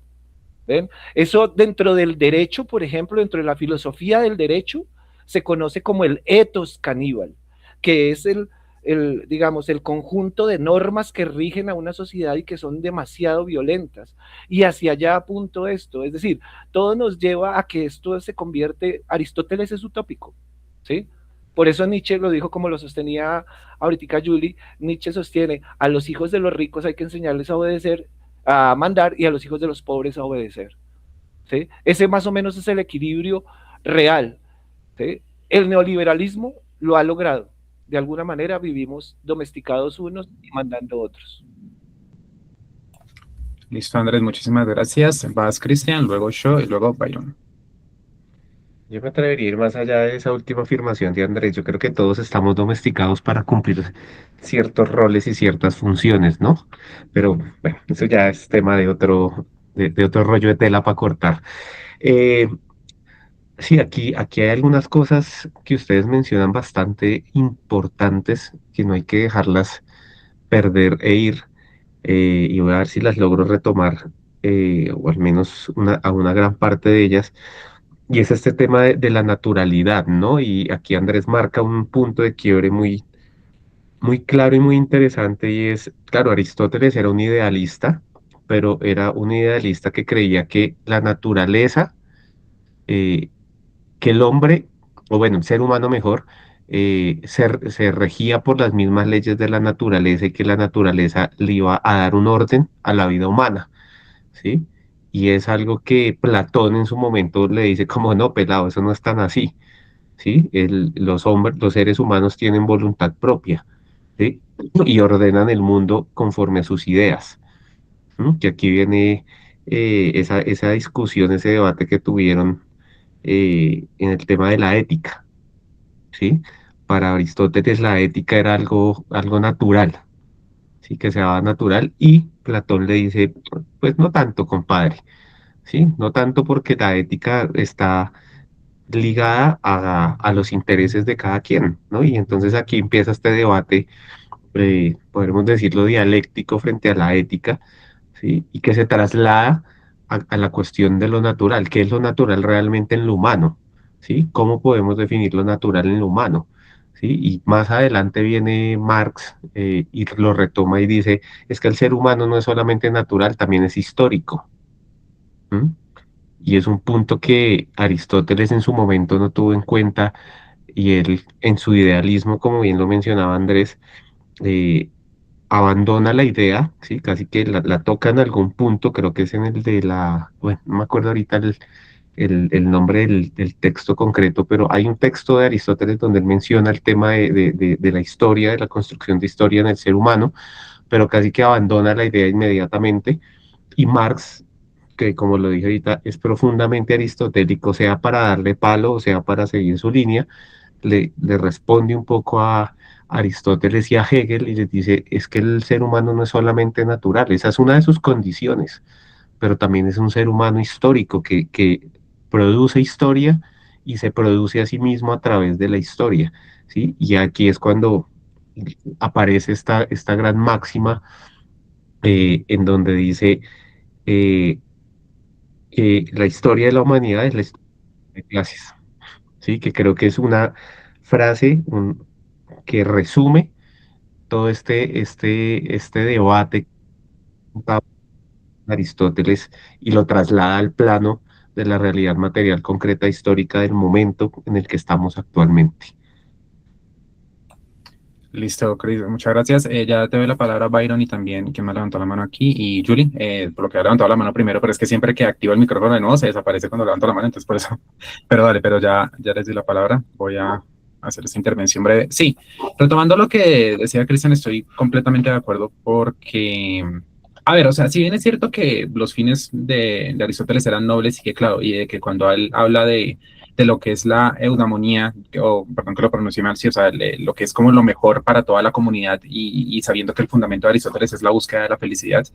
¿ven? Eso dentro del derecho, por ejemplo, dentro de la filosofía del derecho, se conoce como el ethos caníbal, que es digamos, el conjunto de normas que rigen a una sociedad y que son demasiado violentas. Y hacia allá apunto esto, es decir, todo nos lleva a que esto se convierte, Aristóteles es utópico, ¿sí? Por eso Nietzsche lo dijo como lo sostenía ahorita Julie, Nietzsche sostiene, a los hijos de los ricos hay que enseñarles a obedecer, a mandar, y a los hijos de los pobres a obedecer, ¿sí? Ese más o menos es el equilibrio real, ¿sí? El neoliberalismo lo ha logrado. De alguna manera vivimos domesticados unos y mandando otros. Listo, Andrés, muchísimas gracias. Vas, Cristian, luego yo y luego Byron. Yo me atrevería a ir más allá de esa última afirmación de Andrés. Yo creo que todos estamos domesticados para cumplir ciertos roles y ciertas funciones, ¿no? Pero bueno, eso ya es tema de otro rollo de tela para cortar. Eh, sí, aquí hay algunas cosas que ustedes mencionan bastante importantes que no hay que dejarlas perder e ir. Y voy a ver si las logro retomar, o al menos a una gran parte de ellas. Y es este tema de la naturalidad, ¿no? Y aquí Andrés marca un punto de quiebre muy, muy claro y muy interesante, y es, claro, Aristóteles era un idealista, pero era un idealista que creía que la naturaleza, eh, que el hombre, o bueno, el ser humano mejor, se regía por las mismas leyes de la naturaleza, y que la naturaleza le iba a dar un orden a la vida humana, ¿sí? Y es algo que Platón en su momento le dice como, no, pelado, eso no es tan así, ¿sí? Los hombres, los seres humanos tienen voluntad propia, ¿sí? Y ordenan el mundo conforme a sus ideas, ¿m? Que aquí viene esa discusión, ese debate que tuvieron en el tema de la ética, ¿sí? Para Aristóteles la ética era algo natural, ¿sí? Que sea natural, y Platón le dice, pues no tanto, compadre, ¿sí? No tanto porque la ética está ligada a los intereses de cada quien, ¿no? Y entonces aquí empieza este debate, podemos decirlo, dialéctico frente a la ética, ¿sí? Y que se traslada a la cuestión de lo natural. ¿Qué es lo natural realmente en lo humano? ¿Sí? ¿Cómo podemos definir lo natural en lo humano? ¿Sí? Y más adelante viene Marx, y lo retoma y dice, es que el ser humano no es solamente natural, también es histórico. ¿Mm? Y es un punto que Aristóteles en su momento no tuvo en cuenta, y él en su idealismo, como bien lo mencionaba Andrés, eh, abandona la idea, ¿sí? Casi que la toca en algún punto, creo que es en el de la, bueno, no me acuerdo ahorita el nombre del texto concreto, pero hay un texto de Aristóteles donde él menciona el tema de la historia, de la construcción de historia en el ser humano, pero casi que abandona la idea inmediatamente. Y Marx, que como lo dije ahorita, es profundamente aristotélico, sea para darle palo o sea para seguir su línea, le responde un poco a Aristóteles y a Hegel y les dice, es que el ser humano no es solamente natural, esa es una de sus condiciones, pero también es un ser humano histórico que produce historia y se produce a sí mismo a través de la historia, ¿sí? Y aquí es cuando aparece esta gran máxima, en donde dice eh, que la historia de la humanidad es la historia de clases, ¿sí? Que creo que es una frase que resume todo este debate de Aristóteles y lo traslada al plano de la realidad material concreta histórica del momento en el que estamos actualmente. Listo, Chris, muchas gracias. Ya te doy la palabra, Byron, y también quien me levantó la mano aquí, y Julie, por lo que ha levantado la mano primero, pero es que siempre que activo el micrófono de nuevo se desaparece cuando levanto la mano, entonces por eso. Pero dale, pero ya les di la palabra. Voy a hacer esta intervención breve. Sí, retomando lo que decía Cristian, estoy completamente de acuerdo porque, a ver, o sea, si bien es cierto que los fines de Aristóteles eran nobles y que, claro, y de que cuando él habla de lo que es la eudamonía, o perdón que lo pronuncie mal, sí, o sea, lo que es como lo mejor para toda la comunidad, y sabiendo que el fundamento de Aristóteles es la búsqueda de la felicidad,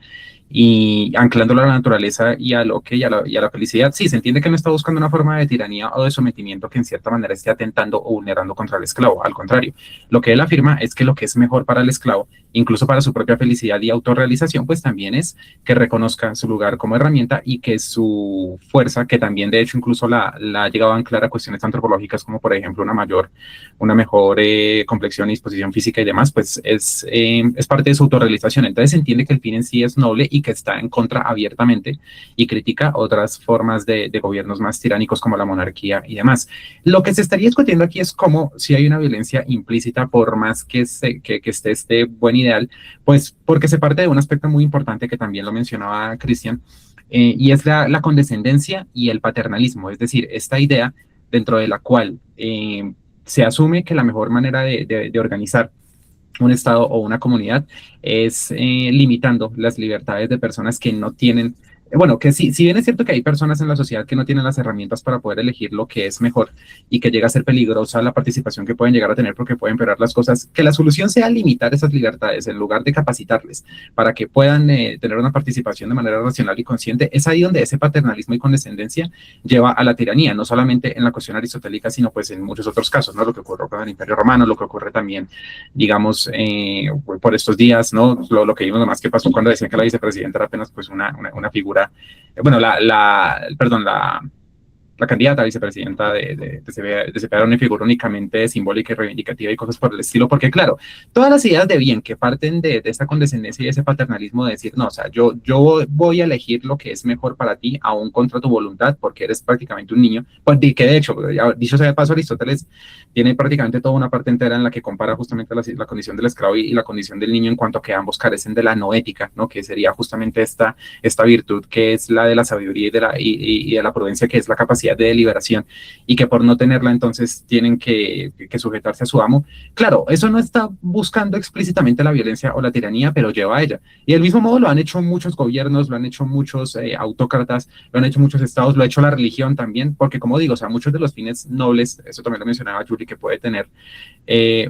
y anclándolo a la naturaleza y a lo que y a la felicidad, sí, se entiende que no está buscando una forma de tiranía o de sometimiento que en cierta manera esté atentando o vulnerando contra el esclavo. Al contrario, lo que él afirma es que lo que es mejor para el esclavo, incluso para su propia felicidad y autorrealización, pues también es que reconozca su lugar como herramienta y que su fuerza, que también de hecho incluso la ha llegado a anclar a cuestiones antropológicas como por ejemplo una mejor complexión y disposición física y demás, pues es parte de su autorrealización. Entonces se entiende que el fin en sí es noble y que está en contra abiertamente y critica otras formas de gobiernos más tiránicos como la monarquía y demás. Lo que se estaría discutiendo aquí es cómo, si hay una violencia implícita, por más que esté este buen ideal, pues porque se parte de un aspecto muy importante que también lo mencionaba Cristian, y es la condescendencia y el paternalismo, es decir, esta idea dentro de la cual se asume que la mejor manera de organizar un estado o una comunidad es limitando las libertades de personas que no tienen, bueno, que sí, si bien es cierto que hay personas en la sociedad que no tienen las herramientas para poder elegir lo que es mejor y que llega a ser peligrosa la participación que pueden llegar a tener porque pueden empeorar las cosas, que la solución sea limitar esas libertades en lugar de capacitarles para que puedan tener una participación de manera racional y consciente, es ahí donde ese paternalismo y condescendencia lleva a la tiranía, no solamente en la cuestión aristotélica, sino pues en muchos otros casos, ¿no? Lo que ocurrió con el Imperio Romano, lo que ocurre también, digamos, por estos días, ¿no? Lo que vimos nomás que pasó cuando decían que la vicepresidenta era apenas pues una figura, bueno, la candidata a vicepresidenta de CPA era una figura únicamente simbólica y reivindicativa y cosas por el estilo, porque claro, todas las ideas de bien que parten de esta condescendencia y ese paternalismo de decir, no, o sea, yo voy a elegir lo que es mejor para ti, aún contra tu voluntad, porque eres prácticamente un niño, pues que de hecho, ya, dicho sea de paso, Aristóteles tiene prácticamente toda una parte entera en la que compara justamente la condición del esclavo y la condición del niño en cuanto a que ambos carecen de la noética, ¿no? Que sería justamente esta virtud que es la de la sabiduría y de la prudencia, que es la capacidad capacidad de deliberación y que por no tenerla entonces tienen que sujetarse a su amo. Claro, eso no está buscando explícitamente la violencia o la tiranía, pero lleva a ella. Y del mismo modo lo han hecho muchos gobiernos, lo han hecho muchos autócratas, lo han hecho muchos estados, lo ha hecho la religión también, porque como digo, o sea, muchos de los fines nobles, eso también lo mencionaba Julie, que puede tener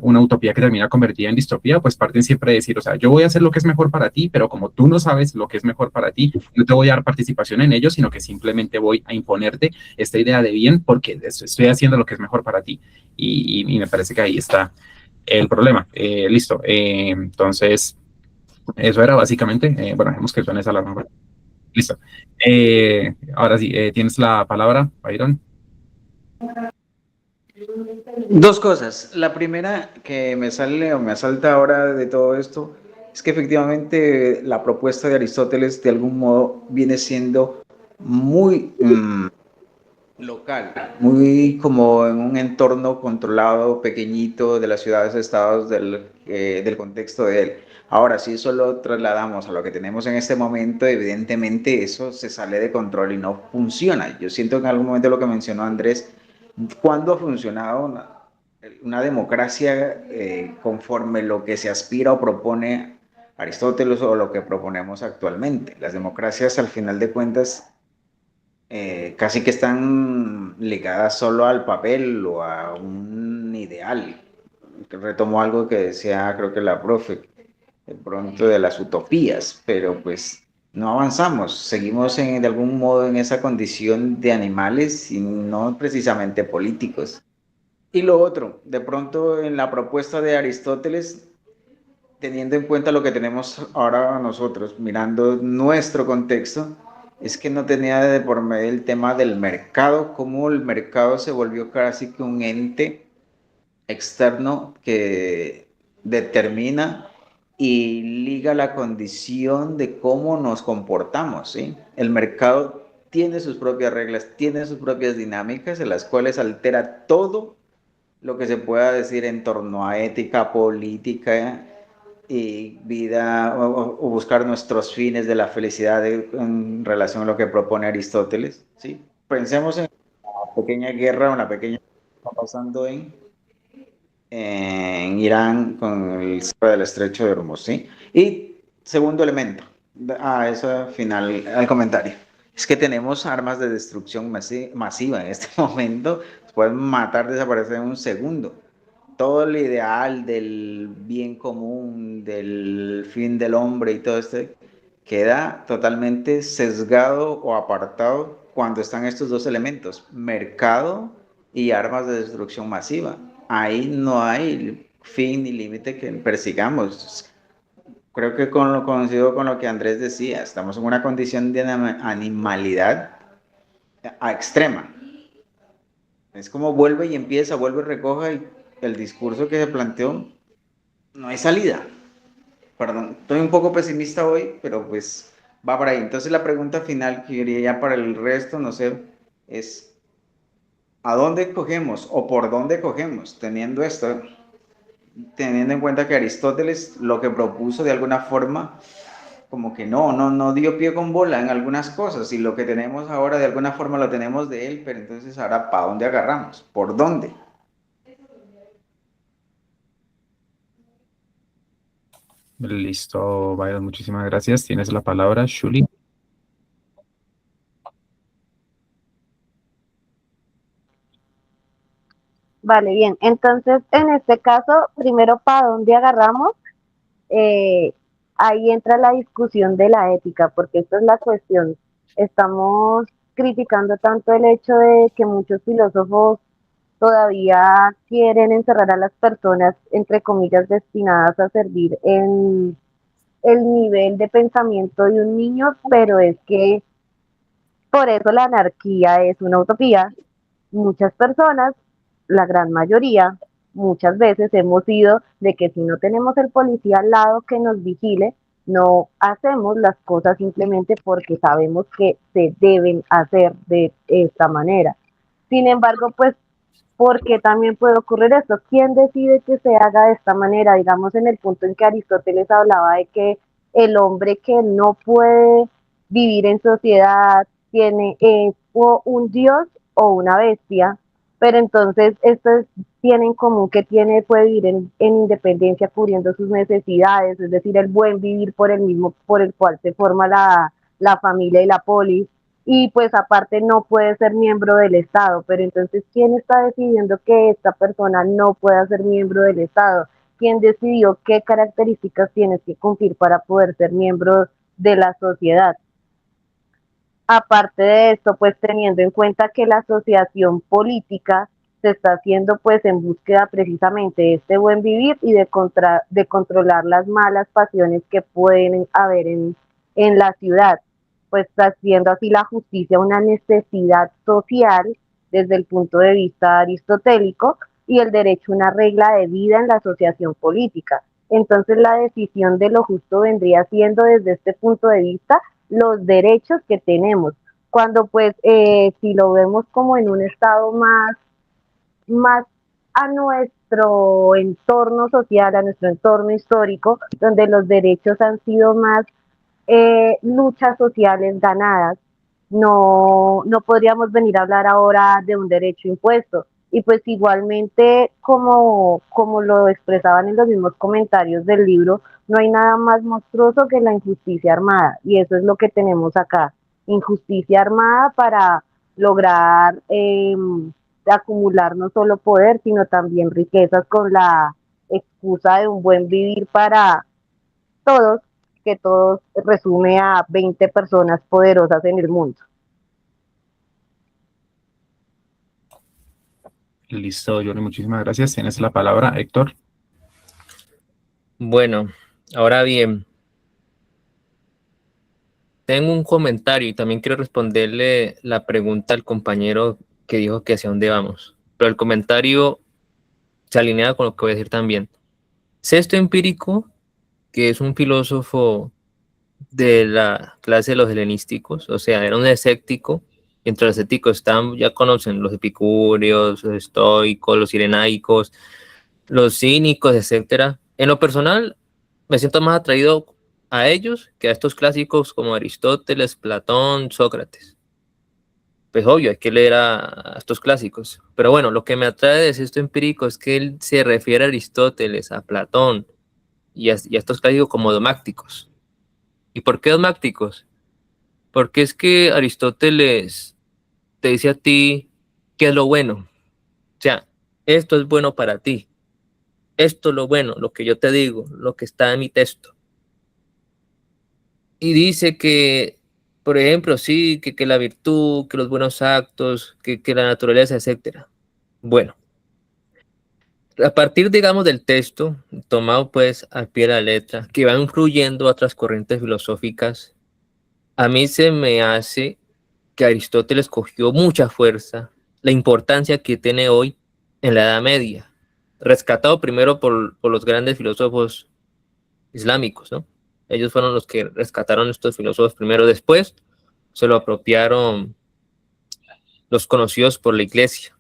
una utopía que termina convertida en distopía, pues parten siempre de decir, o sea, yo voy a hacer lo que es mejor para ti, pero como tú no sabes lo que es mejor para ti, no te voy a dar participación en ello, sino que simplemente voy a imponerte esta idea de bien porque estoy haciendo lo que es mejor para ti. Y me parece que ahí está el problema. Listo. Entonces, eso era básicamente, bueno, dejemos que suene esa alarma. Listo. Ahora sí, tienes la palabra, Byron. Dos cosas. La primera que me sale o me asalta ahora de todo esto es que efectivamente la propuesta de Aristóteles de algún modo viene siendo muy local, muy como en un entorno controlado, pequeñito de las ciudades-estados del contexto de él. Ahora, si eso lo trasladamos a lo que tenemos en este momento, evidentemente eso se sale de control y no funciona. Yo siento que en algún momento lo que mencionó Andrés, ¿cuándo ha funcionado una democracia conforme lo que se aspira o propone Aristóteles o lo que proponemos actualmente? Las democracias, al final de cuentas, casi que están ligadas solo al papel o a un ideal. Retomo algo que decía, creo que la profe, de pronto de las utopías, pero pues no avanzamos, seguimos de algún modo en esa condición de animales y no precisamente políticos. Y lo otro, de pronto en la propuesta de Aristóteles, teniendo en cuenta lo que tenemos ahora nosotros, mirando nuestro contexto, es que no tenía de por medio el tema del mercado, cómo el mercado se volvió casi que un ente externo que determina y liga la condición de cómo nos comportamos, ¿sí? El mercado tiene sus propias reglas, tiene sus propias dinámicas, en las cuales altera todo lo que se pueda decir en torno a ética, política y vida, o buscar nuestros fines de la felicidad en relación a lo que propone Aristóteles, ¿sí? Pensemos en una pequeña guerra, una pequeña guerra que está pasando en Irán con el cierre del estrecho de Hormuz, ¿sí? Y segundo elemento, a eso final, al comentario, es que tenemos armas de destrucción masiva en este momento, pueden matar, desaparecer en un segundo. Todo el ideal del bien común, del fin del hombre y todo esto, queda totalmente sesgado o apartado cuando están estos dos elementos, mercado y armas de destrucción masiva. Ahí no hay fin ni límite que persigamos. Creo que coincido con lo que Andrés decía, estamos en una condición de animalidad extrema. Es como vuelve y empieza, vuelve y recoja, y el discurso que se planteó, no hay salida. Perdón, estoy un poco pesimista hoy, pero pues va para ahí. Entonces la pregunta final que quería ya para el resto, no sé, es ¿a dónde cogemos o por dónde cogemos? Teniendo esto, teniendo en cuenta que Aristóteles lo que propuso de alguna forma, como que no dio pie con bola en algunas cosas, y lo que tenemos ahora de alguna forma lo tenemos de él, pero entonces ahora ¿para dónde agarramos? ¿Por dónde? Listo, Byron, muchísimas gracias. Tienes la palabra, Julie. Vale, bien. Entonces, en este caso, primero, ¿para dónde agarramos? Eh, Ahí entra la discusión de la ética, porque esta es la cuestión. Estamos criticando tanto el hecho de que muchos filósofos todavía quieren encerrar a las personas, entre comillas, destinadas a servir en el nivel de pensamiento de un niño, pero es que por eso la anarquía es una utopía. Muchas personas, la gran mayoría, muchas veces hemos sido de que si no tenemos el policía al lado que nos vigile, no hacemos las cosas simplemente porque sabemos que se deben hacer de esta manera. Sin embargo, pues, ¿por qué también puede ocurrir esto? ¿Quién decide que se haga de esta manera? Digamos, en el punto en que Aristóteles hablaba de que el hombre que no puede vivir en sociedad tiene un dios o una bestia, pero entonces estos tienen en común que puede vivir en independencia cubriendo sus necesidades, es decir, el buen vivir por el mismo, por el cual se forma la familia y la polis, y pues aparte no puede ser miembro del Estado, pero entonces ¿quién está decidiendo que esta persona no pueda ser miembro del Estado? ¿Quién decidió qué características tienes que cumplir para poder ser miembro de la sociedad? Aparte de esto, pues teniendo en cuenta que la asociación política se está haciendo pues en búsqueda precisamente de este buen vivir y de controlar las malas pasiones que pueden haber en la ciudad, pues haciendo así la justicia una necesidad social desde el punto de vista aristotélico y el derecho una regla de vida en la asociación política. Entonces la decisión de lo justo vendría siendo desde este punto de vista los derechos que tenemos, cuando pues si lo vemos como en un estado más a nuestro entorno social, a nuestro entorno histórico, donde los derechos han sido más luchas sociales ganadas, no podríamos venir a hablar ahora de un derecho impuesto. Y pues igualmente, como lo expresaban en los mismos comentarios del libro, no hay nada más monstruoso que la injusticia armada, y eso es lo que tenemos acá, injusticia armada para lograr acumular no solo poder, sino también riquezas con la excusa de un buen vivir para todos, que todos resume a 20 personas poderosas en el mundo. Listo, Johnny, muchísimas gracias. Tienes la palabra, Héctor. Bueno, ahora bien, tengo un comentario y también quiero responderle la pregunta al compañero que dijo que hacia dónde vamos. Pero el comentario se alinea con lo que voy a decir también. Sexto Empírico, que es un filósofo de la clase de los helenísticos, o sea, era un escéptico. Entre los escépticos están, ya conocen, los epicúreos, los estoicos, los cirenaicos, los cínicos, etcétera. En lo personal, me siento más atraído a ellos que a estos clásicos como Aristóteles, Platón, Sócrates. Pues obvio, hay que leer a estos clásicos. Pero bueno, lo que me atrae de esto empírico es que él se refiere a Aristóteles, a Platón y a estos clásicos como domácticos. ¿Y por qué domácticos? Porque es que Aristóteles te dice a ti qué es lo bueno. O sea, esto es bueno para ti. Esto es lo bueno, lo que yo te digo, lo que está en mi texto. Y dice que, por ejemplo, sí, que la virtud, que los buenos actos, que la naturaleza, etcétera. Bueno, a partir, digamos, del texto, tomado pues al pie de la letra, que van influyendo otras corrientes filosóficas, a mí se me hace que Aristóteles cogió mucha fuerza, la importancia que tiene hoy en la Edad Media, rescatado primero por los grandes filósofos islámicos, ¿no? Ellos fueron los que rescataron estos filósofos primero, después se lo apropiaron los conocidos por la iglesia,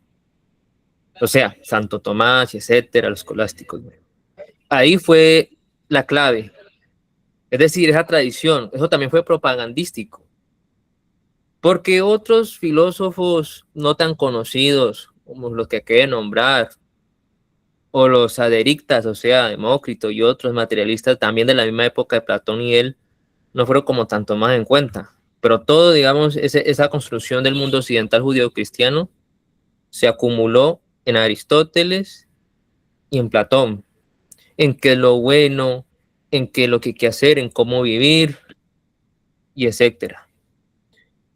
o sea, Santo Tomás, etcétera, los escolásticos. Ahí fue la clave, es decir, esa tradición, eso también fue propagandístico, porque otros filósofos no tan conocidos, como los que acabé de nombrar, o los aderictas, o sea, Demócrito y otros materialistas también de la misma época de Platón y él, no fueron como tanto más en cuenta. Pero todo, digamos, esa construcción del mundo occidental judío-cristiano se acumuló en Aristóteles y en Platón, en qué es lo bueno, en qué es lo que hay que hacer, en cómo vivir, y etcétera.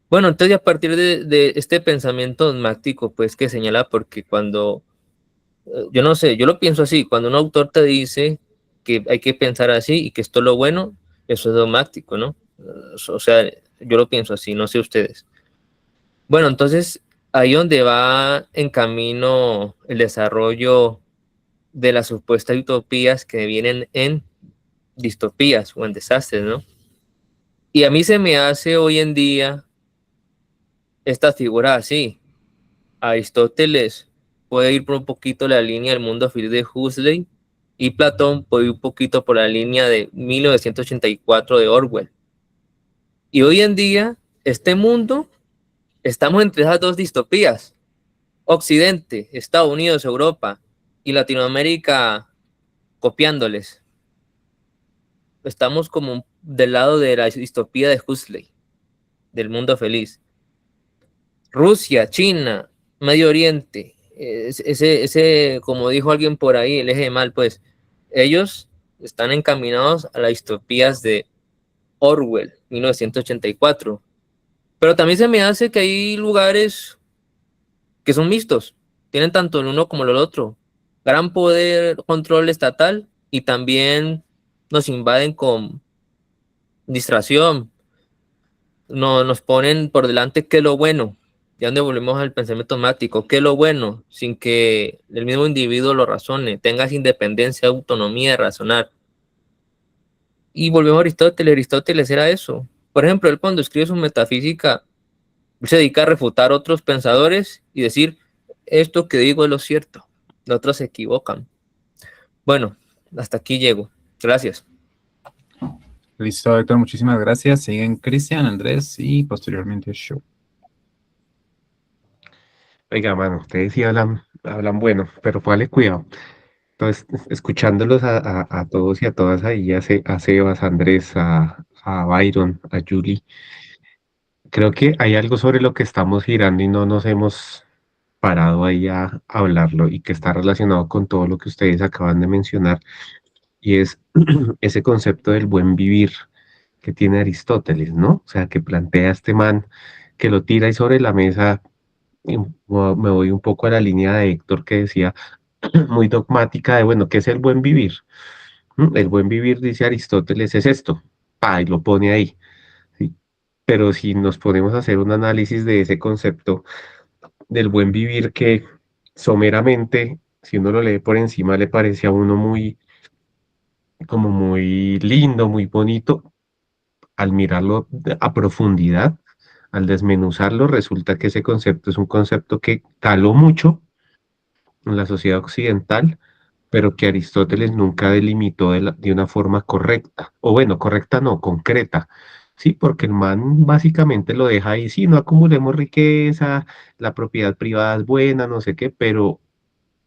Bueno, entonces a partir de este pensamiento dogmático, pues que señala, porque cuando yo no sé, yo lo pienso así, cuando un autor te dice que hay que pensar así y que esto es lo bueno, eso es dogmático, ¿no? O sea, yo lo pienso así, no sé ustedes. Bueno, entonces ahí donde va en camino el desarrollo de las supuestas utopías que vienen en distopías o en desastres, ¿no? Y a mí se me hace hoy en día esta figura así. Aristóteles puede ir por un poquito la línea del mundo feliz de Huxley y Platón puede ir un poquito por la línea de 1984 de Orwell. Y hoy en día, este mundo estamos entre esas dos distopías. Occidente, Estados Unidos, Europa y Latinoamérica copiándoles. Estamos como del lado de la distopía de Huxley, del mundo feliz. Rusia, China, Medio Oriente, como dijo alguien por ahí, el eje de mal, pues ellos están encaminados a las distopías de Orwell, 1984. Pero también se me hace que hay lugares que son mixtos, tienen tanto el uno como el otro. Gran poder, control estatal y también nos invaden con distracción, no, nos ponen por delante qué es lo bueno, ya donde volvemos al pensamiento mático, qué es lo bueno, sin que el mismo individuo lo razone, tenga esa independencia, autonomía de razonar. Y volvemos a Aristóteles, Aristóteles era eso. Por ejemplo, él cuando escribe su metafísica, él se dedica a refutar a otros pensadores y decir, esto que digo es lo cierto, los otros se equivocan. Bueno, hasta aquí llego. Gracias. Listo, Héctor, muchísimas gracias. Siguen Cristian, Andrés y posteriormente Show. Oiga, mano, ustedes sí hablan bueno, pero póngale cuidado. Entonces, escuchándolos a todos y a todas ahí, a Sebas, a Andrés, a Byron, a Julie, creo que hay algo sobre lo que estamos girando y no nos hemos parado ahí a hablarlo y que está relacionado con todo lo que ustedes acaban de mencionar, y es ese concepto del buen vivir que tiene Aristóteles, ¿no? O sea, que plantea este man, que lo tira ahí sobre la mesa. Y me voy un poco a la línea de Héctor que decía, muy dogmática de, bueno, ¿qué es el buen vivir? El buen vivir, dice Aristóteles, es esto. Y lo pone ahí. ¿Sí? Pero si nos ponemos a hacer un análisis de ese concepto del buen vivir que someramente, si uno lo lee por encima, le parece a uno muy, como muy lindo, muy bonito, al mirarlo a profundidad, al desmenuzarlo, resulta que ese concepto es un concepto que caló mucho en la sociedad occidental, pero que Aristóteles nunca delimitó de una forma correcta, o bueno, correcta no, concreta, sí, porque el man básicamente lo deja ahí, sí, no acumulemos riqueza, la propiedad privada es buena, no sé qué, pero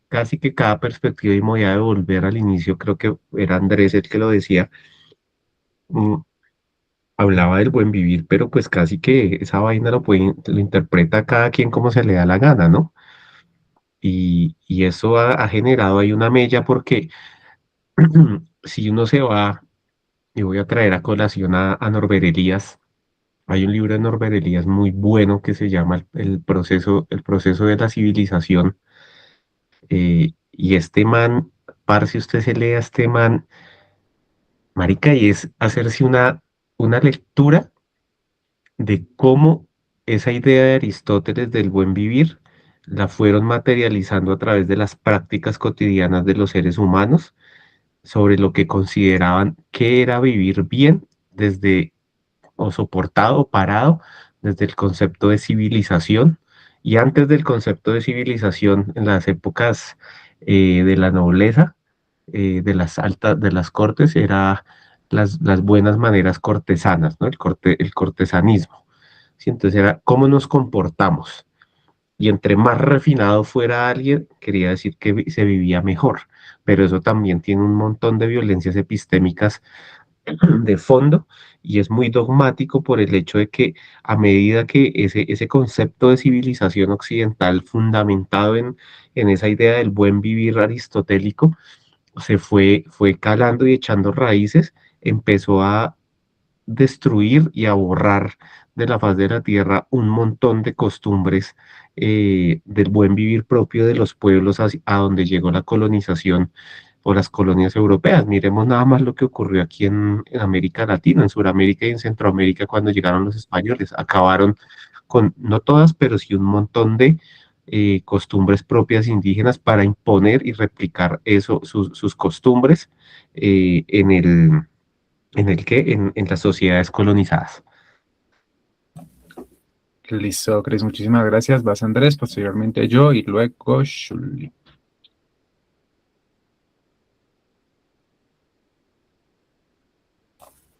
casi que cada perspectiva, y me voy a devolver al inicio, creo que era Andrés el que lo decía, mm, hablaba del buen vivir, pero pues casi que esa vaina lo interpreta cada quien como se le da la gana, ¿no? Y eso ha generado ahí una mella porque si uno se va, y voy a traer a colación a Norbert Elias, hay un libro de Norbert Elias muy bueno que se llama el proceso de la civilización, y este man, parce, usted se lea a este man, marica, y es hacerse una lectura de cómo esa idea de Aristóteles del buen vivir la fueron materializando a través de las prácticas cotidianas de los seres humanos sobre lo que consideraban que era vivir bien desde o soportado o parado desde el concepto de civilización, y antes del concepto de civilización en las épocas de la nobleza, de las altas, de las cortes, era las buenas maneras cortesanas, ¿no? El cortesanismo. ¿Sí? Entonces era cómo nos comportamos. Y entre más refinado fuera alguien, quería decir que se vivía mejor. Pero eso también tiene un montón de violencias epistémicas de fondo, y es muy dogmático por el hecho de que a medida que ese concepto de civilización occidental fundamentado en esa idea del buen vivir aristotélico fue calando y echando raíces, empezó a destruir y a borrar de la faz de la tierra un montón de costumbres del buen vivir propio de los pueblos a donde llegó la colonización o las colonias europeas. Miremos nada más lo que ocurrió aquí en América Latina, en Sudamérica y en Centroamérica cuando llegaron los españoles. Acabaron con, no todas, pero sí un montón de costumbres propias indígenas para imponer y replicar eso, sus costumbres en las sociedades colonizadas. Listo, Cris, muchísimas gracias. Vas Andrés, posteriormente yo y luego Shuli.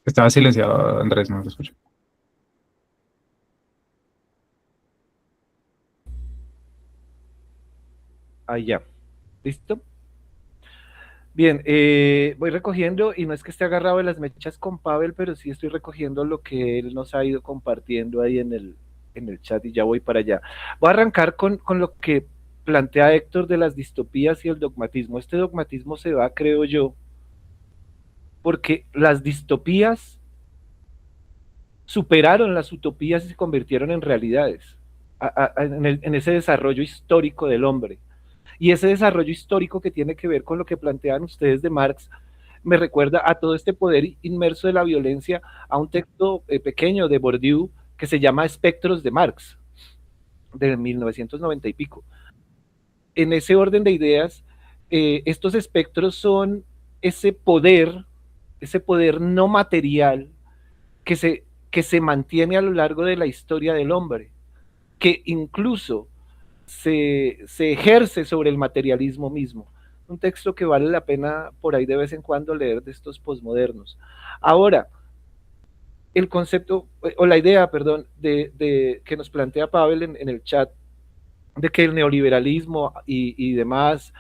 Estaba silenciado, Andrés, no lo escucho. Allá. ¿Listo? Bien, voy recogiendo, y no es que esté agarrado de las mechas con Pavel, pero sí estoy recogiendo lo que él nos ha ido compartiendo ahí en el chat, y ya voy para allá. Voy a arrancar con lo que plantea Héctor de las distopías y el dogmatismo. Este dogmatismo se va, creo yo, porque las distopías superaron las utopías y se convirtieron en realidades, en ese desarrollo histórico del hombre. Y ese desarrollo histórico que tiene que ver con lo que plantean ustedes de Marx, me recuerda a todo este poder inmerso de la violencia, a un texto pequeño de Bourdieu que se llama Espectros de Marx, de 1990 y pico. En ese orden de ideas, estos espectros son ese poder no material que se mantiene a lo largo de la historia del hombre, que incluso se ejerce sobre el materialismo mismo. Un texto que vale la pena por ahí de vez en cuando leer de estos posmodernos. Ahora, el concepto, o la idea, perdón, que nos plantea Pavel en el chat, de que el neoliberalismo y demás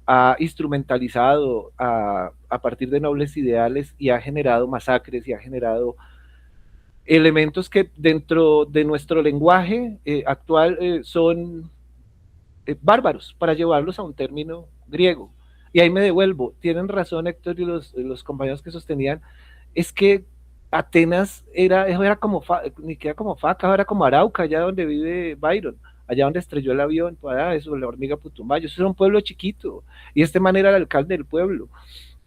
ha instrumentalizado a partir de nobles ideales y ha generado masacres y ha generado elementos que dentro de nuestro lenguaje actual son bárbaros, para llevarlos a un término griego. Y ahí me devuelvo, tienen razón Héctor y los compañeros que sostenían, es que Atenas era como, ni queda como Faca, era como Arauca, allá donde vive Byron, allá donde estrelló el avión, eso, la hormiga Putumayo, eso era un pueblo chiquito, y este man era el alcalde del pueblo,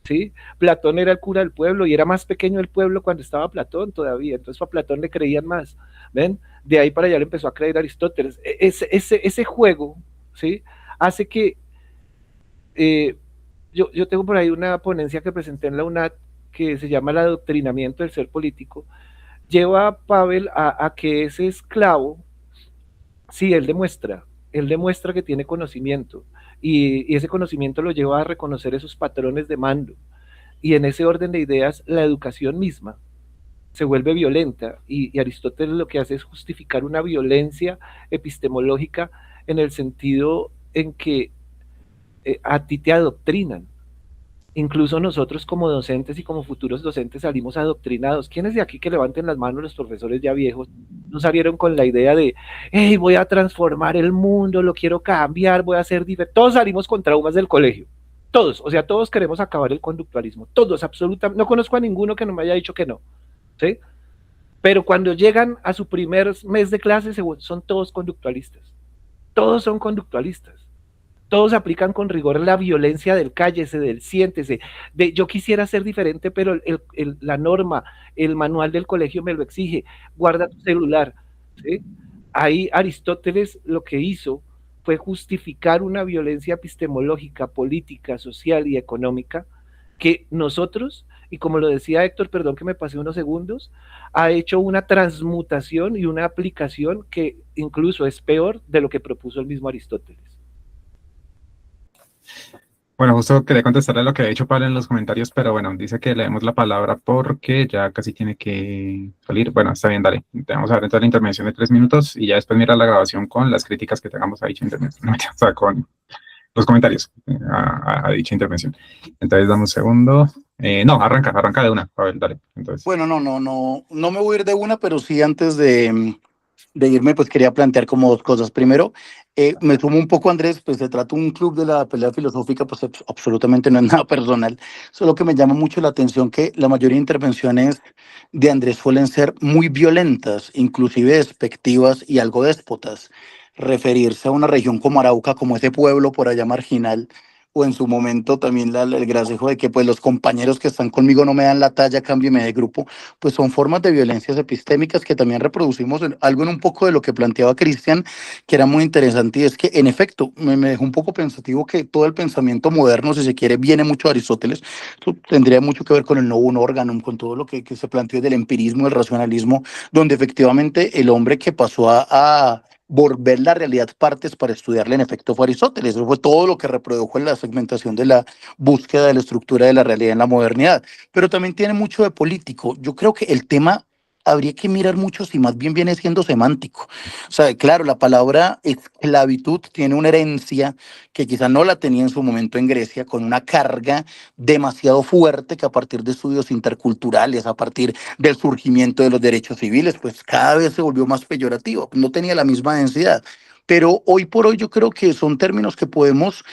¿sí? Platón era el cura del pueblo, y era más pequeño el pueblo cuando estaba Platón todavía, entonces a Platón le creían más, ¿ven? De ahí para allá le empezó a creer Aristóteles, ese juego, ¿sí? Hace que, yo tengo por ahí una ponencia que presenté en la UNAD, que se llama el adoctrinamiento del ser político, lleva a Pavel a que ese esclavo, sí, él demuestra que tiene conocimiento, y ese conocimiento lo lleva a reconocer esos patrones de mando, y en ese orden de ideas, la educación misma se vuelve violenta, y Aristóteles lo que hace es justificar una violencia epistemológica en el sentido en que a ti te adoctrinan. Incluso nosotros como docentes y como futuros docentes salimos adoctrinados. ¿Quiénes de aquí que levanten las manos, los profesores ya viejos, no salieron con la idea de, hey, voy a transformar el mundo, lo quiero cambiar, voy a hacer diferente? Todos salimos con traumas del colegio. Todos, o sea, todos queremos acabar el conductualismo. Todos, absolutamente. No conozco a ninguno que no me haya dicho que no. ¿Sí? Pero cuando llegan a su primer mes de clase, son todos conductualistas. Todos son conductualistas. Todos aplican con rigor la violencia del cállese, del siéntese, de yo quisiera ser diferente, pero la norma, el manual del colegio me lo exige, guarda tu celular, ¿sí? Ahí Aristóteles lo que hizo fue justificar una violencia epistemológica, política, social y económica que nosotros, y como lo decía Héctor, perdón que me pasé unos segundos, ha hecho una transmutación y una aplicación que incluso es peor de lo que propuso el mismo Aristóteles. Bueno, justo quería contestarle lo que ha dicho Pablo en los comentarios, pero bueno, dice que le demos la palabra porque ya casi tiene que salir. Bueno, está bien, dale. Vamos a ver entonces la intervención de 3 minutos y ya después mira la grabación con las críticas que tengamos a dicha intervención, o sea, con los comentarios a dicha intervención. Entonces, dame un segundo. No, arranca de una. A ver, dale. Entonces. Bueno, no me voy a ir de una, pero sí antes de irme, pues quería plantear como dos cosas. Primero, me sumo un poco, Andrés, pues se trata de un club de la pelea filosófica, pues absolutamente no es nada personal, solo que me llama mucho la atención que la mayoría de intervenciones de Andrés suelen ser muy violentas, inclusive despectivas y algo déspotas. Referirse a una región como Arauca, como ese pueblo por allá marginal, o en su momento también el gracejo de que pues los compañeros que están conmigo no me dan la talla, cámbiame de grupo, pues son formas de violencias epistémicas que también reproducimos algo en un poco de lo que planteaba Cristian, que era muy interesante, y es que en efecto me dejó un poco pensativo que todo el pensamiento moderno, si se quiere, viene mucho de Aristóteles. Eso tendría mucho que ver con el novum organum, con todo lo que se planteó del empirismo, del racionalismo, donde efectivamente el hombre que pasó a volver la realidad partes para estudiarla en efecto fue Aristóteles. Eso fue todo lo que reprodujo en la segmentación de la búsqueda de la estructura de la realidad en la modernidad. Pero también tiene mucho de político. Yo creo que el tema habría que mirar mucho si más bien viene siendo semántico. O sea, claro, la palabra esclavitud tiene una herencia que quizá no la tenía en su momento en Grecia, con una carga demasiado fuerte que a partir de estudios interculturales, a partir del surgimiento de los derechos civiles, pues cada vez se volvió más peyorativo, no tenía la misma densidad. Pero hoy por hoy yo creo que son términos que podemos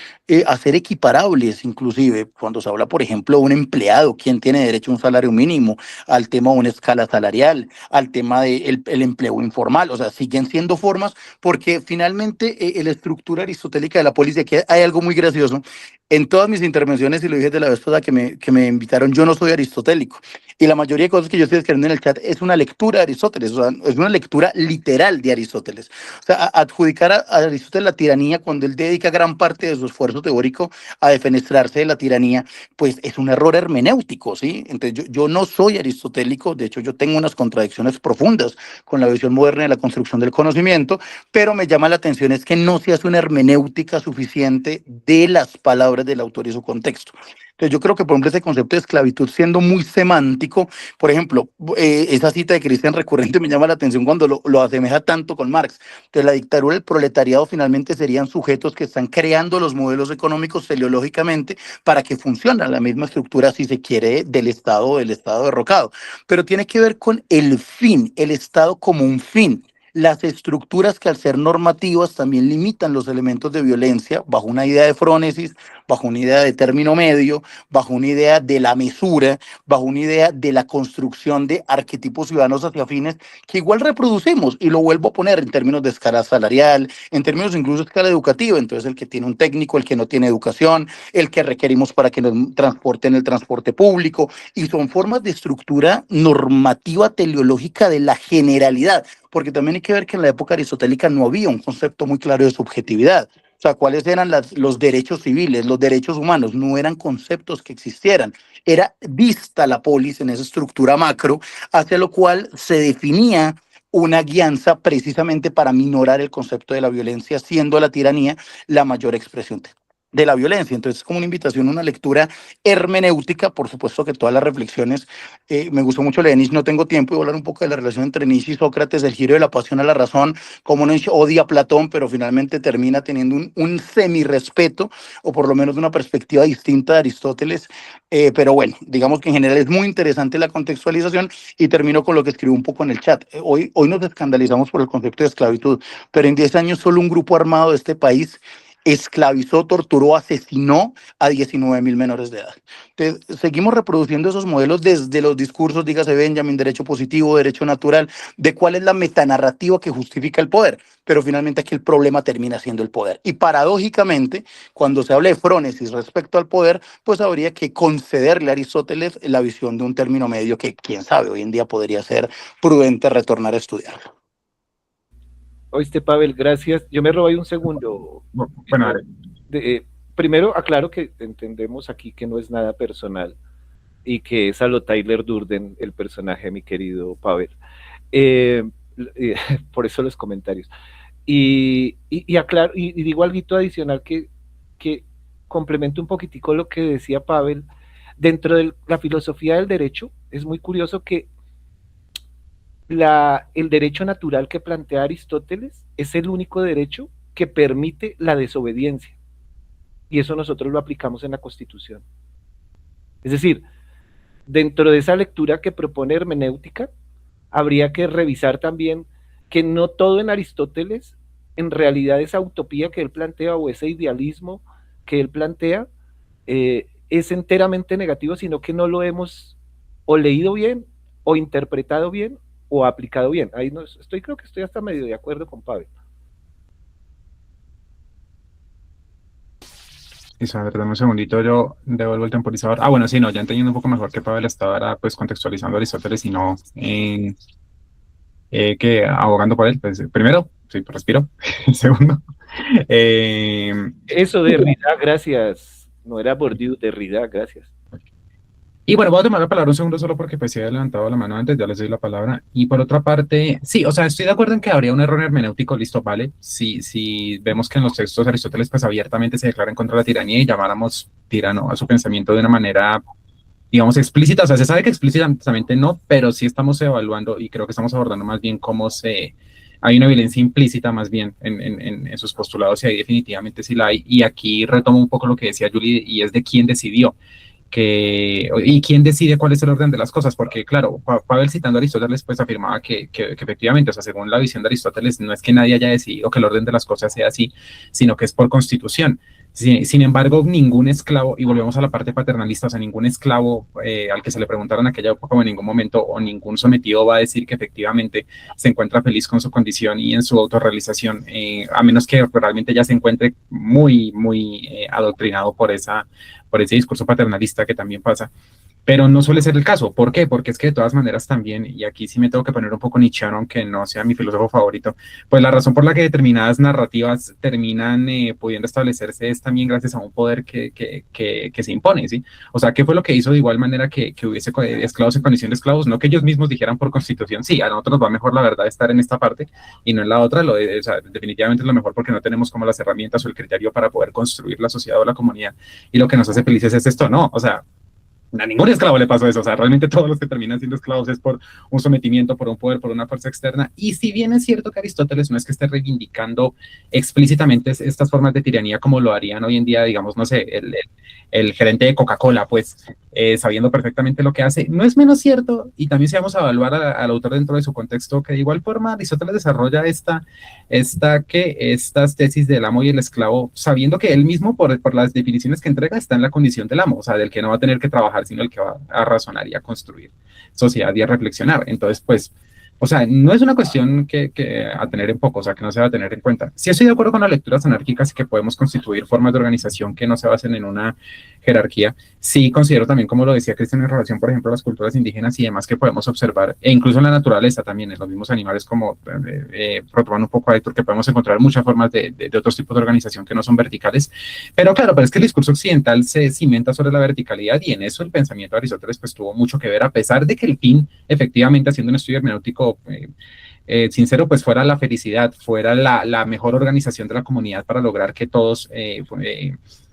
hacer equiparables, inclusive cuando se habla, por ejemplo, de un empleado, quien tiene derecho a un salario mínimo, al tema de una escala salarial, al tema del el empleo informal, o sea, siguen siendo formas, porque finalmente la estructura aristotélica de la polis, aquí hay algo muy gracioso. En todas mis intervenciones, y lo dije de la vez pasada que me invitaron, yo no soy aristotélico. Y la mayoría de cosas que yo estoy escribiendo en el chat es una lectura de Aristóteles, o sea, es una lectura literal de Aristóteles. O sea, adjudicar a Aristóteles la tiranía cuando él dedica gran parte de su esfuerzo teórico a defenestrarse de la tiranía, pues es un error hermenéutico, ¿sí? Entonces yo no soy aristotélico, de hecho yo tengo unas contradicciones profundas con la visión moderna de la construcción del conocimiento, pero me llama la atención es que no se hace una hermenéutica suficiente de las palabras del autor y su contexto. Entonces yo creo que, por ejemplo, ese concepto de esclavitud siendo muy semántico, por ejemplo, esa cita de Christian recurrente me llama la atención cuando lo asemeja tanto con Marx. Entonces la dictadura del proletariado finalmente serían sujetos que están creando los modelos económicos teleológicamente para que funcione la misma estructura, si se quiere, del Estado derrocado. Pero tiene que ver con el fin, el Estado como un fin. Las estructuras que al ser normativas también limitan los elementos de violencia bajo una idea de frónesis, bajo una idea de término medio, bajo una idea de la mesura, bajo una idea de la construcción de arquetipos ciudadanos hacia fines que igual reproducimos, y lo vuelvo a poner en términos de escala salarial, en términos incluso de escala educativa. Entonces el que tiene un técnico, el que no tiene educación, el que requerimos para que nos transporten el transporte público, y son formas de estructura normativa teleológica de la generalidad, porque también hay que ver que en la época aristotélica no había un concepto muy claro de subjetividad. O sea, cuáles eran los derechos civiles, los derechos humanos, no eran conceptos que existieran. Era vista la polis en esa estructura macro, hacia lo cual se definía una guianza precisamente para minorar el concepto de la violencia, siendo la tiranía la mayor expresión de la violencia. Entonces es como una invitación, una lectura hermenéutica. Por supuesto que todas las reflexiones, me gustó mucho leer Nietzsche, no tengo tiempo de hablar un poco de la relación entre Nietzsche y Sócrates, del giro de la pasión a la razón, cómo Nietzsche odia a Platón, pero finalmente termina teniendo un semi-respeto, o por lo menos una perspectiva distinta de Aristóteles. Pero bueno, digamos que en general es muy interesante la contextualización, y termino con lo que escribí un poco en el chat. Hoy nos escandalizamos por el concepto de esclavitud, pero en 10 años solo un grupo armado de este país esclavizó, torturó, asesinó a 19.000 menores de edad. Entonces, seguimos reproduciendo esos modelos desde los discursos, dígase Benjamin, derecho positivo, derecho natural, de cuál es la metanarrativa que justifica el poder, pero finalmente aquí el problema termina siendo el poder. Y paradójicamente, cuando se habla de frónesis respecto al poder, pues habría que concederle a Aristóteles la visión de un término medio que, quién sabe, hoy en día podría ser prudente retornar a estudiarlo. Oíste, Pavel, gracias. Yo me robé un segundo. Bueno, a ver. Primero, aclaro que entendemos aquí que no es nada personal y que es a lo Tyler Durden el personaje, mi querido Pavel. Por eso los comentarios. Y aclaro, y digo algo adicional que complemento un poquitico lo que decía Pavel. Dentro de la filosofía del derecho, es muy curioso que el derecho natural que plantea Aristóteles es el único derecho que permite la desobediencia. Y eso nosotros lo aplicamos en la Constitución. Es decir, dentro de esa lectura que propone hermenéutica, habría que revisar también que no todo en Aristóteles, en realidad esa utopía que él plantea o ese idealismo que él plantea, es enteramente negativo, sino que no lo hemos o leído bien, o interpretado bien, o aplicado bien. Ahí no estoy, creo que estoy hasta medio de acuerdo con Pavel. Eso, a ver, dame un segundito, yo devuelvo el temporizador. Ah, bueno, sí, no, ya entendiendo un poco mejor que Pavel estaba ahora, pues contextualizando a Aristóteles y no que abogando por él. Pues primero, sí, respiro. Segundo, Eso, Derrida, gracias. No era Bourdieu, Derrida, gracias. y bueno, voy a tomar la palabra un segundo solo porque pues he levantado la mano antes, ya les doy la palabra. Y por otra parte, sí, o sea, estoy de acuerdo en que habría un error hermenéutico, listo, vale. Si vemos que en los textos de Aristóteles pues abiertamente se declara en contra de la tiranía y llamáramos tirano a su pensamiento de una manera digamos, explícita, o sea, se sabe que explícitamente no, pero sí estamos evaluando y creo que estamos abordando más bien hay una violencia implícita más bien en sus postulados y ahí definitivamente sí la hay. Y aquí retomo un poco lo que decía Julie y es de quién decidió y quién decide cuál es el orden de las cosas, porque claro, Pavel citando a Aristóteles pues afirmaba que efectivamente, o sea, según la visión de Aristóteles, no es que nadie haya decidido que el orden de las cosas sea así, sino que es por constitución. Sin embargo, ningún esclavo, y volvemos a la parte paternalista, o sea, ningún esclavo al que se le preguntaron en aquella época o en ningún momento, o ningún sometido va a decir que efectivamente se encuentra feliz con su condición y en su autorrealización, a menos que realmente ya se encuentre muy adoctrinado por ese discurso paternalista que también pasa. Pero no suele ser el caso. ¿Por qué? Porque es que de todas maneras también, y aquí sí me tengo que poner un poco nietzscheano, aunque no sea mi filósofo favorito, pues la razón por la que determinadas narrativas terminan pudiendo establecerse es también gracias a un poder que se impone, ¿sí? O sea, ¿qué fue lo que hizo de igual manera que hubiese esclavos en condición de esclavos? No que ellos mismos dijeran por constitución, sí, a nosotros nos va mejor la verdad estar en esta parte y no en la otra, o sea, definitivamente es lo mejor porque no tenemos como las herramientas o el criterio para poder construir la sociedad o la comunidad y lo que nos hace felices es esto, no, o sea, a ningún esclavo le pasó eso, o sea, realmente todos los que terminan siendo esclavos es por un sometimiento, por un poder, por una fuerza externa, y si bien es cierto que Aristóteles no es que esté reivindicando explícitamente estas formas de tiranía como lo harían hoy en día, digamos, no sé, el gerente de Coca-Cola, pues, sabiendo perfectamente lo que hace, no es menos cierto, y también si vamos a evaluar al autor dentro de su contexto, que de igual forma Aristóteles desarrolla estas tesis del amo y el esclavo, sabiendo que él mismo, por las definiciones que entrega, está en la condición del amo, o sea, del que no va a tener que trabajar, sino el que va a razonar y a construir sociedad y a reflexionar. Entonces, pues, o sea, no es una cuestión que a tener en poco, o sea, que no se va a tener en cuenta. Sí estoy de acuerdo con las lecturas anárquicas y que podemos constituir formas de organización que no se basen en una jerarquía. Sí considero también, como lo decía Cristian, en relación, por ejemplo, a las culturas indígenas y demás que podemos observar, e incluso en la naturaleza también, en los mismos animales, como retomando un poco a Héctor, que podemos encontrar muchas formas de otros tipos de organización que no son verticales. Pero claro, pero es que el discurso occidental se cimenta sobre la verticalidad y en eso el pensamiento de Aristóteles pues tuvo mucho que ver, a pesar de que el fin, efectivamente, haciendo un estudio hermenéutico sincero, pues fuera la felicidad, fuera la mejor organización de la comunidad para lograr que todos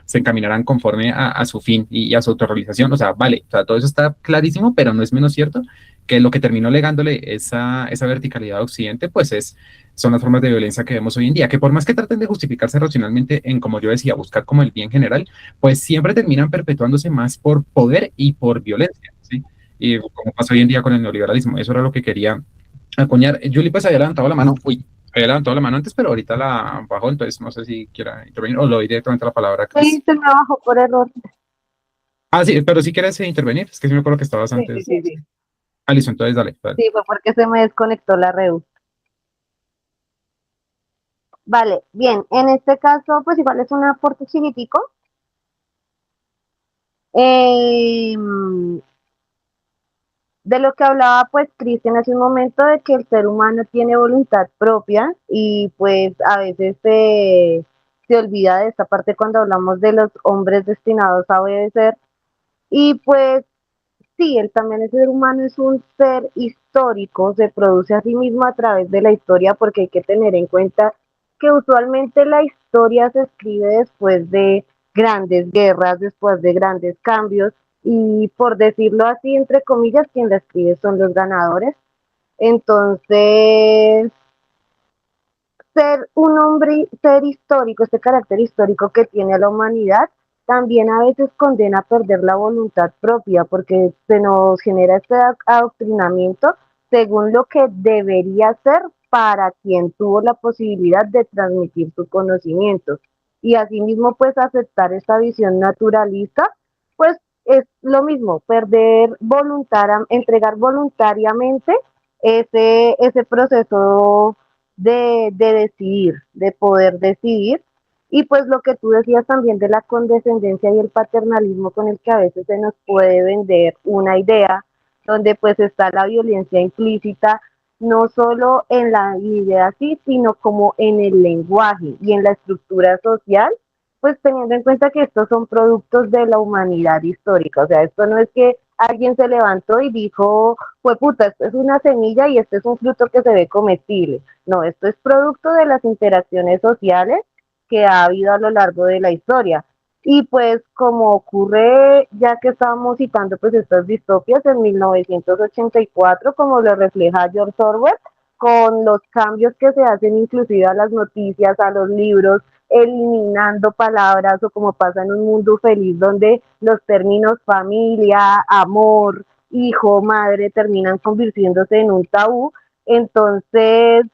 se encaminaran conforme a su fin y a su autorrealización. O sea, vale, o sea, todo eso está clarísimo, pero no es menos cierto que lo que terminó legándole esa verticalidad a Occidente, pues son las formas de violencia que vemos hoy en día, que por más que traten de justificarse racionalmente en, como yo decía, buscar como el bien general, pues siempre terminan perpetuándose más por poder y por violencia, ¿sí? Y como pasa hoy en día con el neoliberalismo, eso era lo que quería acuñar. Julie pues había levantado la mano, había levantado la mano antes, pero ahorita la bajó, entonces no sé si quiera intervenir o le doy directamente la palabra a Chris. Sí, se me bajó por error. Ah, sí, pero si quieres intervenir, es que sí me acuerdo que estabas antes. Sí. Ah, listo, entonces dale. Sí, fue porque se me desconectó la red. Vale, bien, en este caso, pues igual es un aporte chiquitico. Eh, de lo que hablaba pues Cristian hace un momento, de que el ser humano tiene voluntad propia y pues a veces se olvida de esta parte cuando hablamos de los hombres destinados a obedecer. Y pues sí, él también, el ser humano es un ser histórico, se produce a sí mismo a través de la historia, porque hay que tener en cuenta que usualmente la historia se escribe después de grandes guerras, después de grandes cambios, y por decirlo así, entre comillas, quien la escribe son los ganadores. Entonces, ser un hombre, ser histórico, este carácter histórico que tiene la humanidad, también a veces condena a perder la voluntad propia, porque se nos genera este adoctrinamiento según lo que debería ser para quien tuvo la posibilidad de transmitir su conocimiento. Y asimismo, pues aceptar esta visión naturalista, pues es lo mismo, entregar voluntariamente ese proceso de decidir, de poder decidir. Y pues lo que tú decías también de la condescendencia y el paternalismo con el que a veces se nos puede vender una idea, donde pues está la violencia implícita, no solo en la idea así, sino como en el lenguaje y en la estructura social, pues teniendo en cuenta que estos son productos de la humanidad histórica. O sea, esto no es que alguien se levantó y dijo, pues puta, esto es una semilla y este es un fruto que se ve comestible. No, esto es producto de las interacciones sociales que ha habido a lo largo de la historia. Y pues como ocurre, ya que estábamos citando pues estas distopias en 1984, como lo refleja George Orwell, con los cambios que se hacen inclusive a las noticias, a los libros, eliminando palabras, o como pasa en Un Mundo Feliz, donde los términos familia, amor, hijo, madre terminan convirtiéndose en un tabú. Entonces,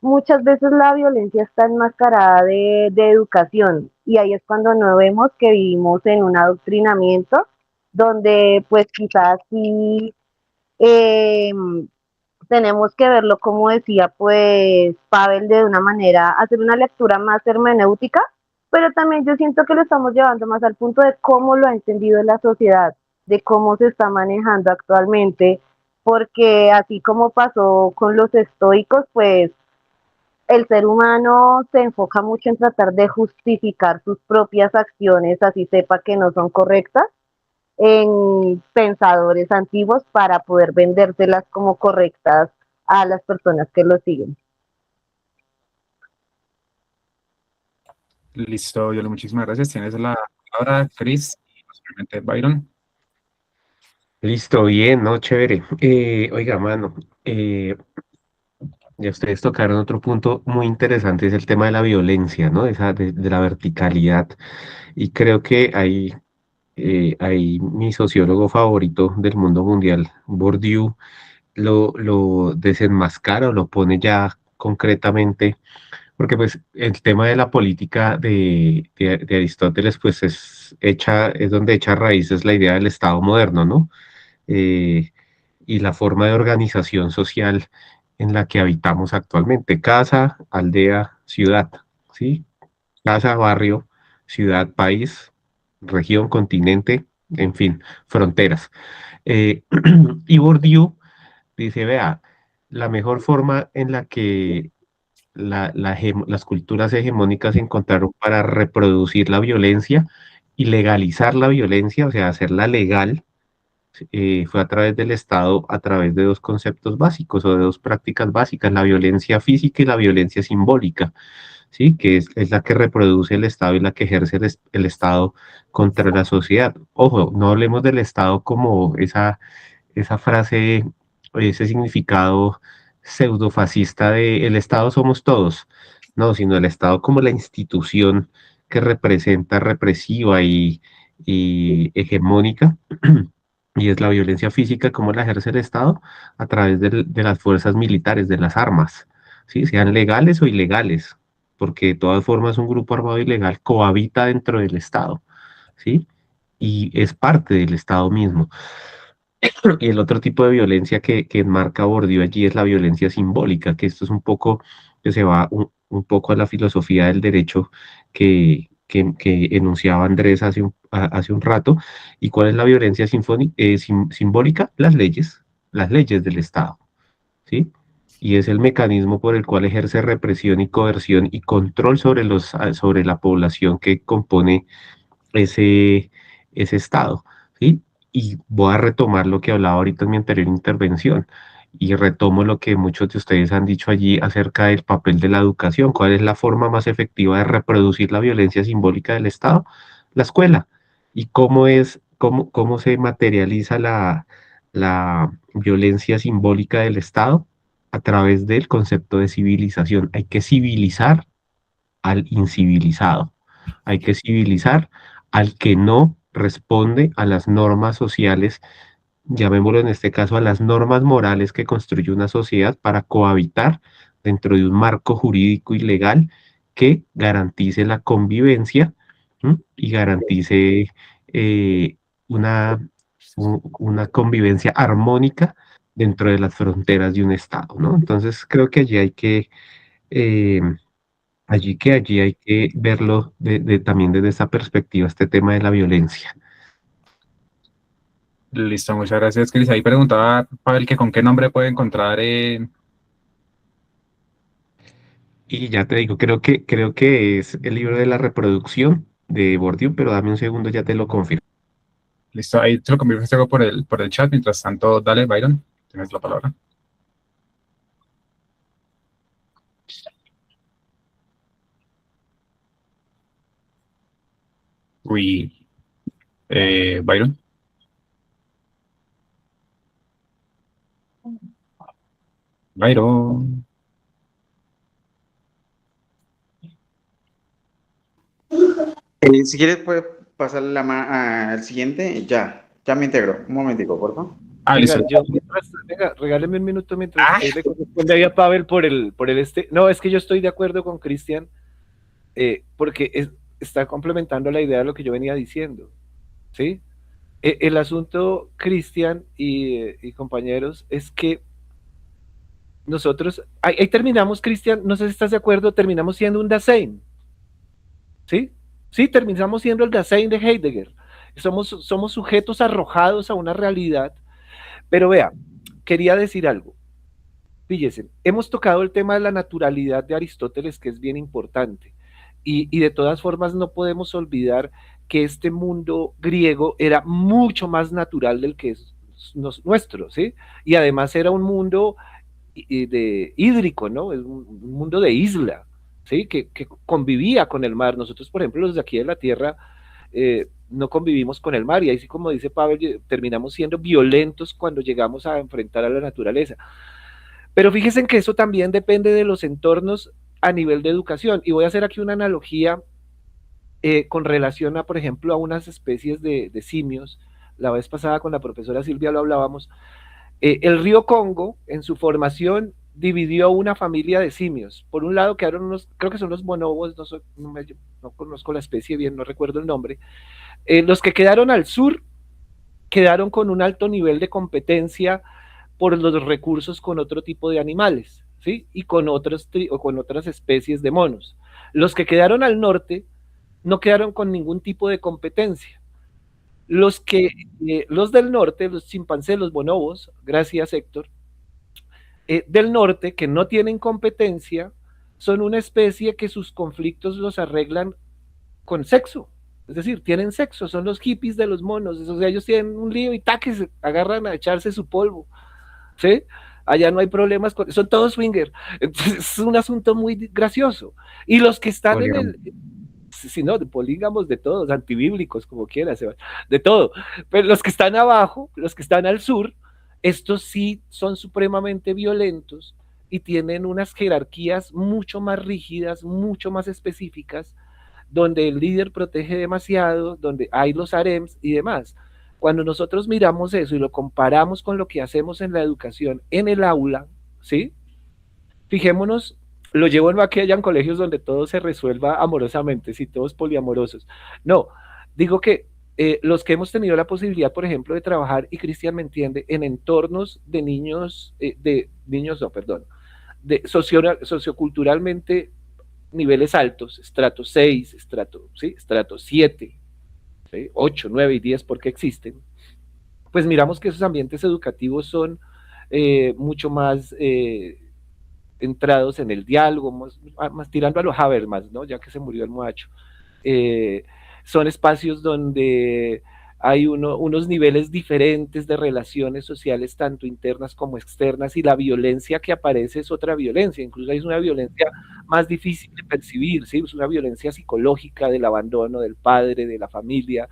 muchas veces la violencia está enmascarada de educación, y ahí es cuando no vemos que vivimos en un adoctrinamiento donde pues quizás sí eh, tenemos que verlo, como decía pues Pavel, de una manera, hacer una lectura más hermenéutica, pero también yo siento que lo estamos llevando más al punto de cómo lo ha entendido la sociedad, de cómo se está manejando actualmente, porque así como pasó con los estoicos, pues el ser humano se enfoca mucho en tratar de justificar sus propias acciones, así sepa que no son correctas, en pensadores antiguos para poder vendérselas como correctas a las personas que lo siguen. Listo, Yolo, muchísimas gracias. Tienes la palabra, Chris, y posiblemente Byron. Listo, bien, ¿no? Chévere. Oiga, mano, eh, ya ustedes tocaron otro punto muy interesante, es el tema de la violencia, ¿no? Esa de la verticalidad. Y creo que hay mi sociólogo favorito del mundo mundial, Bourdieu, lo desenmascara o lo pone ya concretamente, porque pues el tema de la política de Aristóteles pues es donde echa raíces la idea del Estado moderno, ¿no? Eh, y la forma de organización social en la que habitamos actualmente, casa, aldea, ciudad, ¿sí? Casa, barrio, ciudad, país, región, continente, en fin, fronteras. Eh, y Bourdieu dice, vea, la mejor forma en la que las culturas hegemónicas encontraron para reproducir la violencia y legalizar la violencia, o sea, hacerla legal, fue a través del Estado, a través de dos conceptos básicos o de dos prácticas básicas, la violencia física y la violencia simbólica, ¿sí? Que es la que reproduce el Estado y la que ejerce el Estado contra la sociedad. Ojo, no hablemos del Estado como esa frase, ese significado pseudofascista de el Estado somos todos, no, sino el Estado como la institución que representa represiva y hegemónica, y es la violencia física como la ejerce el Estado a través de las fuerzas militares, de las armas, ¿sí? Sean legales o ilegales, porque de todas formas un grupo armado ilegal cohabita dentro del Estado, ¿sí? Y es parte del Estado mismo. Y el otro tipo de violencia que enmarca Bourdieu allí es la violencia simbólica, que esto es un poco, que se va un poco a la filosofía del derecho que enunciaba Andrés hace un rato. ¿Y cuál es la violencia simbólica? Las leyes del Estado, ¿sí? Y es el mecanismo por el cual ejerce represión y coerción y control sobre la población que compone ese, ese estado, ¿sí? Y voy a retomar lo que hablaba ahorita en mi anterior intervención y retomo lo que muchos de ustedes han dicho allí acerca del papel de la educación. ¿Cuál es la forma más efectiva de reproducir la violencia simbólica del Estado? La escuela. ¿Y cómo se materializa la violencia simbólica del Estado? A través del concepto de civilización. Hay que civilizar al incivilizado. Hay que civilizar al que no responde a las normas sociales, llamémoslo en este caso a las normas morales que construye una sociedad para cohabitar dentro de un marco jurídico y legal que garantice la convivencia, ¿m? Y garantice eh, una, una convivencia armónica dentro de las fronteras de un Estado, ¿no? Entonces creo que eh, allí hay que verlo también desde esa perspectiva, este tema de la violencia. Listo, muchas gracias, Chris. Ahí preguntaba Pavel que con qué nombre puede encontrar. Y ya te digo, creo que es el libro de la reproducción de Bourdieu, pero dame un segundo, ya te lo confirmo. Listo, ahí te lo converso por el chat. Mientras tanto, dale, Byron, tienes la palabra. Uy, Byron. Byron. Si quieres, puedes pasar al siguiente. Ya me integro. Un momentico, por favor. Ah, Venga, listo. venga, regáleme un minuto mientras le corresponde ahí a Pavel por el este. No, es que yo estoy de acuerdo con Cristian, porque está complementando la idea de lo que yo venía diciendo, ¿sí? El asunto, Cristian y compañeros, es que nosotros, ahí terminamos, Cristian, no sé si estás de acuerdo, terminamos siendo un Dasein, ¿sí? Sí, terminamos siendo el Dasein de Heidegger. Somos sujetos arrojados a una realidad. Pero vea, quería decir algo. Fíjense, hemos tocado el tema de la naturalidad de Aristóteles, que es bien importante. Y de todas formas no podemos olvidar que este mundo griego era mucho más natural del que es nuestro, ¿sí? Y además era un mundo hídrico, ¿no? Es un mundo de isla, ¿sí? Que convivía con el mar. Nosotros, por ejemplo, los de aquí de la Tierra, no convivimos con el mar, y ahí sí, como dice Pavel, terminamos siendo violentos cuando llegamos a enfrentar a la naturaleza. Pero fíjense que eso también depende de los entornos a nivel de educación, y voy a hacer aquí una analogía con relación a, por ejemplo, a unas especies de simios. La vez pasada con la profesora Silvia lo hablábamos. El río Congo, en su formación, dividió una familia de simios. Por un lado quedaron unos, creo que son los bonobos, no conozco la especie bien, no recuerdo el nombre. Los que quedaron al sur quedaron con un alto nivel de competencia por los recursos con otro tipo de animales, ¿sí? Y con otras especies de monos. Los que quedaron al norte no quedaron con ningún tipo de competencia. Los del norte, los chimpancés, los bonobos, gracias Héctor, del norte, que no tienen competencia, son una especie que sus conflictos los arreglan con sexo. Es decir, tienen sexo, son los hippies de los monos. O sea, ellos tienen un lío y taques, se agarran a echarse su polvo, ¿sí? Allá no hay problemas, son todos swinger. Entonces, es un asunto muy gracioso. Y los que están si no, de polígamos, de todos, antibíblicos, como quieras, de todo. Pero los que están abajo, los que están al sur, estos sí son supremamente violentos y tienen unas jerarquías mucho más rígidas, mucho más específicas, donde el líder protege demasiado, donde hay los harems y demás. Cuando nosotros miramos eso y lo comparamos con lo que hacemos en la educación, en el aula, ¿sí? Fijémonos, lo llevo no a que hayan colegios donde todo se resuelva amorosamente, si todos poliamorosos. No, digo que los que hemos tenido la posibilidad, por ejemplo, de trabajar, y Cristian me entiende, en entornos de niños, de socioculturalmente niveles altos, estrato 6, estrato 7, ¿sí? 8, 9 y 10, porque existen, pues miramos que esos ambientes educativos son mucho más entrados en el diálogo, más tirando a los Habermas, ¿no? Ya que se murió el muchacho. Son espacios donde hay unos niveles diferentes de relaciones sociales, tanto internas como externas, y la violencia que aparece es otra violencia, incluso es una violencia más difícil de percibir, ¿sí? Es una violencia psicológica del abandono del padre, de la familia,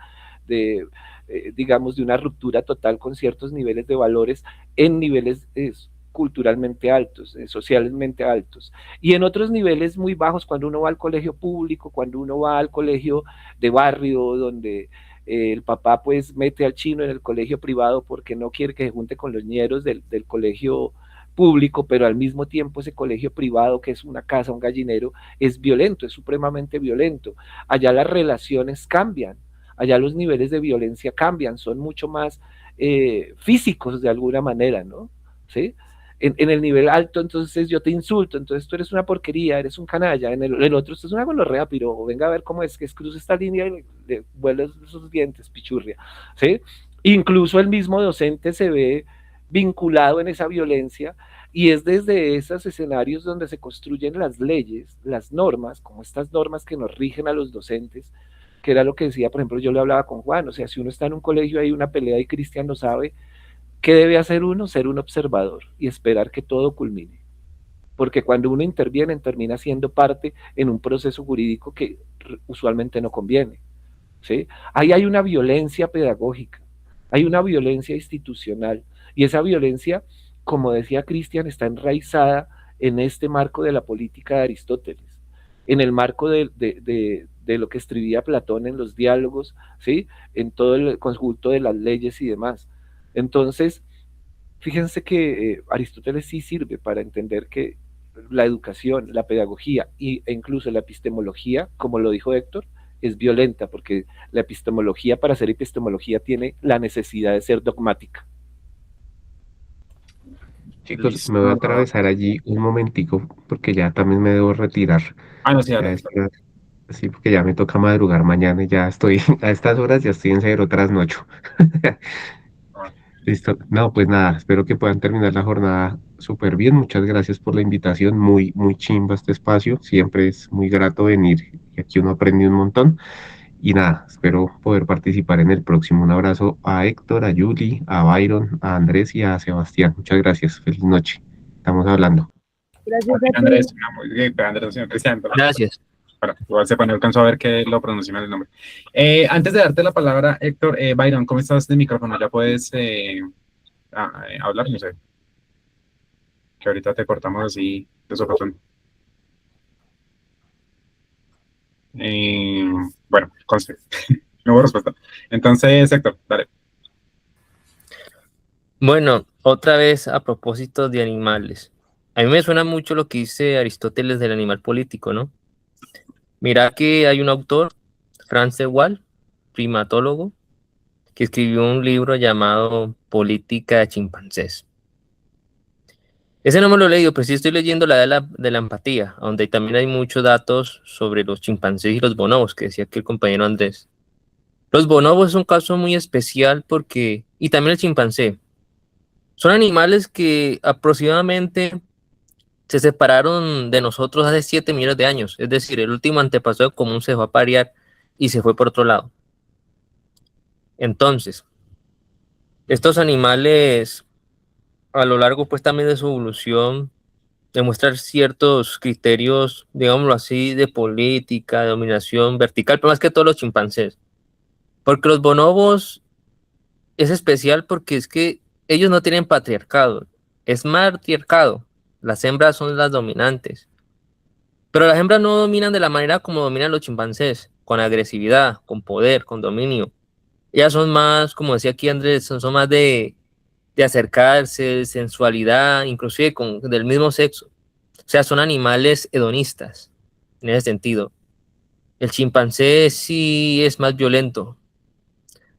digamos, de una ruptura total con ciertos niveles de valores en niveles culturalmente altos, socialmente altos, y en otros niveles muy bajos, cuando uno va al colegio público, cuando uno va al colegio de barrio, donde el papá pues mete al chino en el colegio privado porque no quiere que se junte con los ñeros del colegio público, pero al mismo tiempo ese colegio privado, que es una casa, un gallinero, es violento, es supremamente violento. Allá las relaciones cambian, allá los niveles de violencia cambian, son mucho más físicos de alguna manera, ¿no? ¿Sí? En el nivel alto, entonces yo te insulto, entonces tú eres una porquería, eres un canalla. En el otro, esto es una gonorrea, pero venga a ver cómo es que cruza esta línea y le vuelas esos dientes, pichurria, ¿sí? Incluso el mismo docente se ve vinculado en esa violencia, y es desde esos escenarios donde se construyen las leyes, las normas, como estas normas que nos rigen a los docentes, que era lo que decía, por ejemplo, yo le hablaba con Juan, o sea, si uno está en un colegio, hay una pelea y Cristian lo sabe. ¿Qué debe hacer uno? Ser un observador y esperar que todo culmine. Porque cuando uno interviene, termina siendo parte en un proceso jurídico que usualmente no conviene. ¿sí? Ahí hay una violencia pedagógica, hay una violencia institucional, y esa violencia, como decía Cristian, está enraizada en este marco de la política de Aristóteles, en el marco de lo que escribía Platón en los diálogos, ¿sí? En todo el conjunto de las leyes y demás. Entonces, fíjense que Aristóteles sí sirve para entender que la educación, la pedagogía e incluso la epistemología, como lo dijo Héctor, es violenta, porque la epistemología, para ser epistemología, tiene la necesidad de ser dogmática. Chicos, Listo. me voy a atravesar allí un momentico porque ya también me debo retirar. Ah, no, sí, Ya dale. sí, porque ya me toca madrugar mañana y ya estoy, a estas horas ya estoy en cero trasnocho. Listo. No, pues nada, espero que puedan terminar la jornada súper bien. Muchas gracias por la invitación. Muy, muy chimba este espacio. Siempre es muy grato venir y aquí uno aprende un montón. Y nada, espero poder participar en el próximo. Un abrazo a Héctor, a Yuli, a Byron, a Andrés y a Sebastián. Muchas gracias. Feliz noche. Estamos hablando. Gracias a ti. Andrés, muy bien, Andrés, señor Cristian. Gracias. Bueno, igual sepa, no alcanzó a ver que lo pronuncié mal el nombre. Antes de darte la palabra, Héctor, Byron, ¿cómo estás de micrófono? ¿Ya puedes hablar? No sé, que ahorita te cortamos así de sopetón. Bueno, conste. No hubo respuesta. Entonces, Héctor, dale. Bueno, otra vez a propósito de animales. A mí me suena mucho lo que dice Aristóteles del animal político, ¿no? Mira que hay un autor, Franz de Waal, primatólogo, que escribió un libro llamado Política de chimpancés. Ese no me lo he leído, pero sí estoy leyendo la de la empatía, donde también hay muchos datos sobre los chimpancés y los bonobos, que decía aquí el compañero Andrés. Los bonobos es un caso muy especial porque, y también el chimpancé, son animales que aproximadamente se separaron de nosotros hace 7 millones de años. Es decir, el último antepasado común se fue a parear y se fue por otro lado. Entonces, estos animales, a lo largo pues también de su evolución, demuestran ciertos criterios, digámoslo así, de política, de dominación vertical, pero más que todos los chimpancés. Porque los bonobos es especial porque es que ellos no tienen patriarcado, es matriarcado. Las hembras son las dominantes. Pero las hembras no dominan de la manera como dominan los chimpancés, con agresividad, con poder, con dominio. Ellas son más, como decía aquí Andrés, son más de acercarse, sensualidad, inclusive del mismo sexo. O sea, son animales hedonistas, en ese sentido. El chimpancé sí es más violento,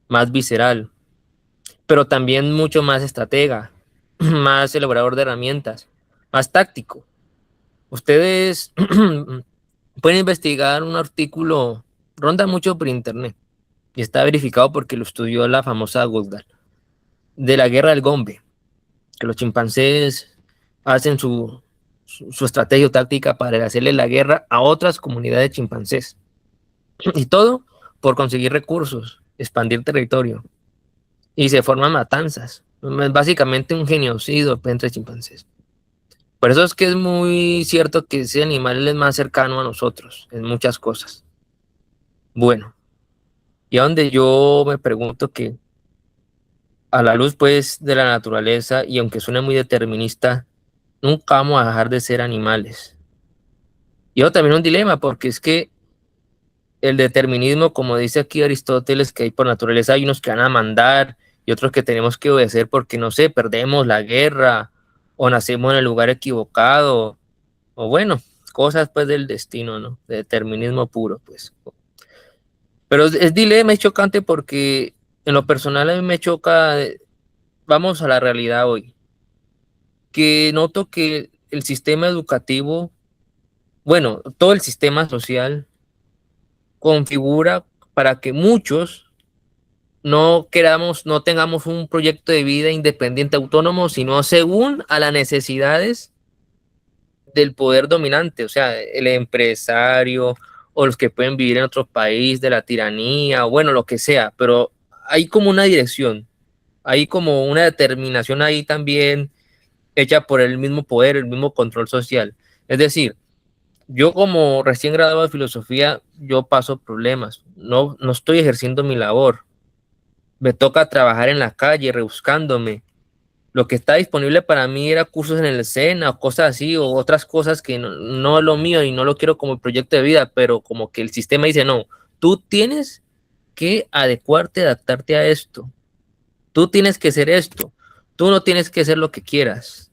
más visceral, pero también mucho más estratega, más elaborador de herramientas, más táctico. Ustedes pueden investigar un artículo, ronda mucho por internet, y está verificado porque lo estudió la famosa Goldgar, de la guerra del Gombe, que los chimpancés hacen su estrategia o táctica para hacerle la guerra a otras comunidades de chimpancés. Y todo por conseguir recursos, expandir territorio. Y se forman matanzas. Es básicamente un genocidio entre chimpancés. Por eso es que es muy cierto que ese animal es más cercano a nosotros en muchas cosas. Bueno, y a donde yo me pregunto que a la luz pues de la naturaleza, y aunque suene muy determinista, nunca vamos a dejar de ser animales. Y yo también un dilema, porque es que el determinismo, como dice aquí Aristóteles, que hay por naturaleza, hay unos que van a mandar y otros que tenemos que obedecer porque, no sé, perdemos la guerra o nacemos en el lugar equivocado, o bueno, cosas pues del destino, ¿no? De determinismo puro, pues. Pero es dilema, es chocante porque en lo personal a mí me choca, vamos a la realidad hoy, que noto que el sistema educativo, bueno, todo el sistema social configura para que muchos no queramos, no tengamos un proyecto de vida independiente, autónomo, sino según a las necesidades del poder dominante, o sea, el empresario o los que pueden vivir en otro país, de la tiranía, o bueno, lo que sea, pero hay como una dirección, hay como una determinación ahí también hecha por el mismo poder, el mismo control social. Es decir, yo como recién graduado de filosofía, yo paso problemas, no estoy ejerciendo mi labor, me toca trabajar en la calle, rebuscándome. Lo que está disponible para mí era cursos en el SENA o cosas así, o otras cosas que no es lo mío y no lo quiero como proyecto de vida, pero como que el sistema dice, no, tú tienes que adecuarte, adaptarte a esto, tú tienes que ser esto, tú no tienes que ser lo que quieras.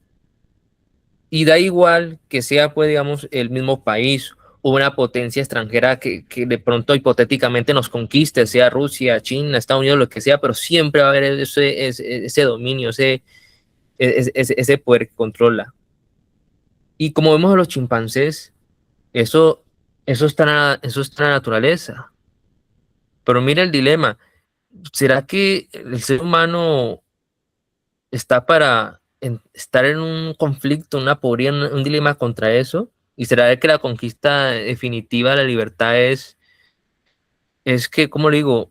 Y da igual que sea, pues, digamos, el mismo país o una potencia extranjera que de pronto hipotéticamente nos conquiste, sea Rusia, China, Estados Unidos, lo que sea, pero siempre va a haber ese dominio, ese poder que controla. Y como vemos a los chimpancés, eso está en la naturaleza. Pero mira el dilema. ¿Será que el ser humano está para estar en un conflicto, una podría, un dilema contra eso? ¿Y será que la conquista definitiva de la libertad es que, como le digo,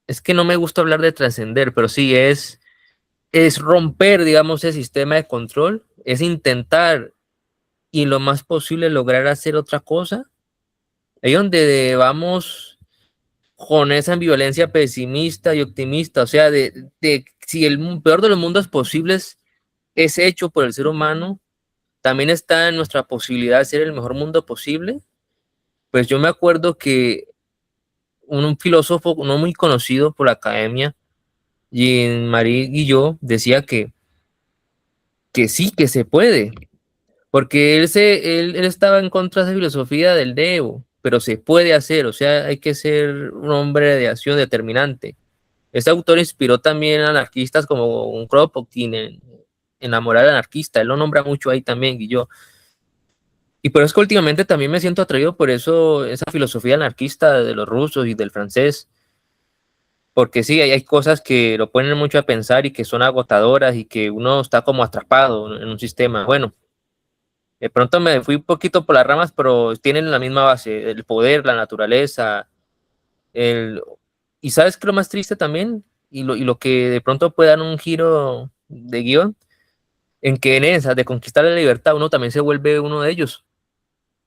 es que no me gusta hablar de trascender, pero sí es romper, digamos, ese sistema de control, es intentar y lo más posible lograr hacer otra cosa? Ahí donde vamos con esa ambivalencia pesimista y optimista, o sea, de si el peor de los mundos posibles es hecho por el ser humano, también está en nuestra posibilidad de ser el mejor mundo posible. Pues yo me acuerdo que un filósofo no muy conocido por la academia, Jean-Marie Guillot, decía que sí, que se puede, porque él estaba en contra de esa filosofía del Deo, pero se puede hacer, o sea, hay que ser un hombre de acción determinante. Este autor inspiró también a anarquistas como un Kropotkin en La moral anarquista, él lo nombra mucho ahí también, Guillot. Y por eso es que últimamente también me siento atraído por eso, esa filosofía anarquista de los rusos y del francés, porque sí, hay cosas que lo ponen mucho a pensar y que son agotadoras y que uno está como atrapado en un sistema. Bueno, de pronto me fui un poquito por las ramas, pero tienen la misma base, el poder, la naturaleza, y ¿sabes qué es lo más triste también? Y lo que de pronto puede dar un giro de guión, en que en esa de conquistar la libertad uno también se vuelve uno de ellos,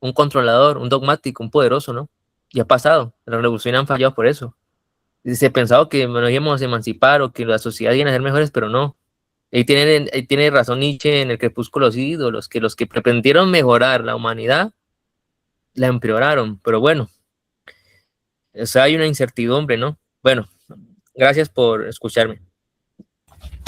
un controlador, un dogmático, un poderoso, ¿no? Y ha pasado, las revoluciones han fallado por eso. Y se ha pensado que nos íbamos a emancipar o que la sociedad iba a ser mejores, pero no. Ahí tiene razón Nietzsche en el Crepúsculo de los ídolos, que los que pretendieron mejorar la humanidad la empeoraron, pero bueno, o sea, hay una incertidumbre, ¿no? Bueno, gracias por escucharme.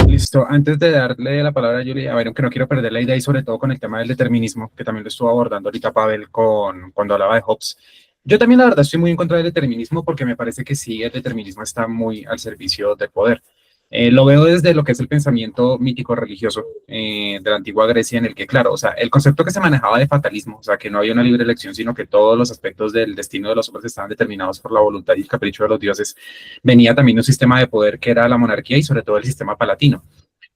Listo, antes de darle la palabra a Julia, a ver, aunque no quiero perder la idea y sobre todo con el tema del determinismo, que también lo estuvo abordando ahorita Pavel cuando hablaba de Hobbes. Yo también la verdad estoy muy en contra del determinismo porque me parece que sí, el determinismo está muy al servicio del poder. Lo veo desde lo que es el pensamiento mítico religioso de la antigua Grecia, en el que, claro, o sea, el concepto que se manejaba de fatalismo, o sea, que no había una libre elección, sino que todos los aspectos del destino de los hombres estaban determinados por la voluntad y el capricho de los dioses, venía también un sistema de poder que era la monarquía y sobre todo el sistema palatino.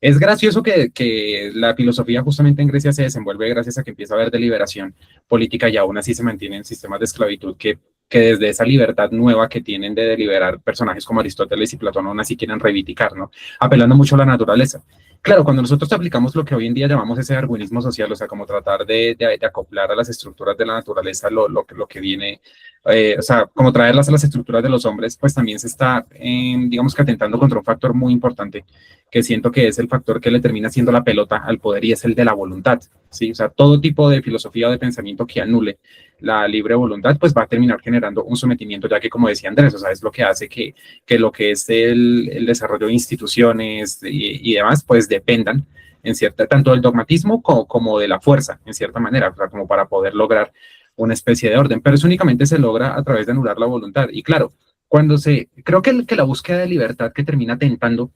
Es gracioso que la filosofía justamente en Grecia se desenvuelve gracias a que empieza a haber deliberación política y aún así se mantienen sistemas de esclavitud que desde esa libertad nueva que tienen de deliberar personajes como Aristóteles y Platón aún así quieren reivindicar, ¿no? Apelando mucho a la naturaleza. Claro, cuando nosotros aplicamos lo que hoy en día llamamos ese darwinismo social, o sea, como tratar de acoplar a las estructuras de la naturaleza lo que viene, o sea, como traerlas a las estructuras de los hombres, pues también se está, digamos que atentando contra un factor muy importante, que siento que es el factor que le termina haciendo la pelota al poder y es el de la voluntad, ¿sí? O sea, todo tipo de filosofía o de pensamiento que anule la libre voluntad, pues va a terminar generando un sometimiento, ya que como decía Andrés, o sea, es lo que hace que lo que es el desarrollo de instituciones y demás, pues dependan en cierta, tanto del dogmatismo como de la fuerza, en cierta manera, o sea, como para poder lograr una especie de orden, pero eso únicamente se logra a través de anular la voluntad. Y claro, creo que la búsqueda de libertad que termina tentando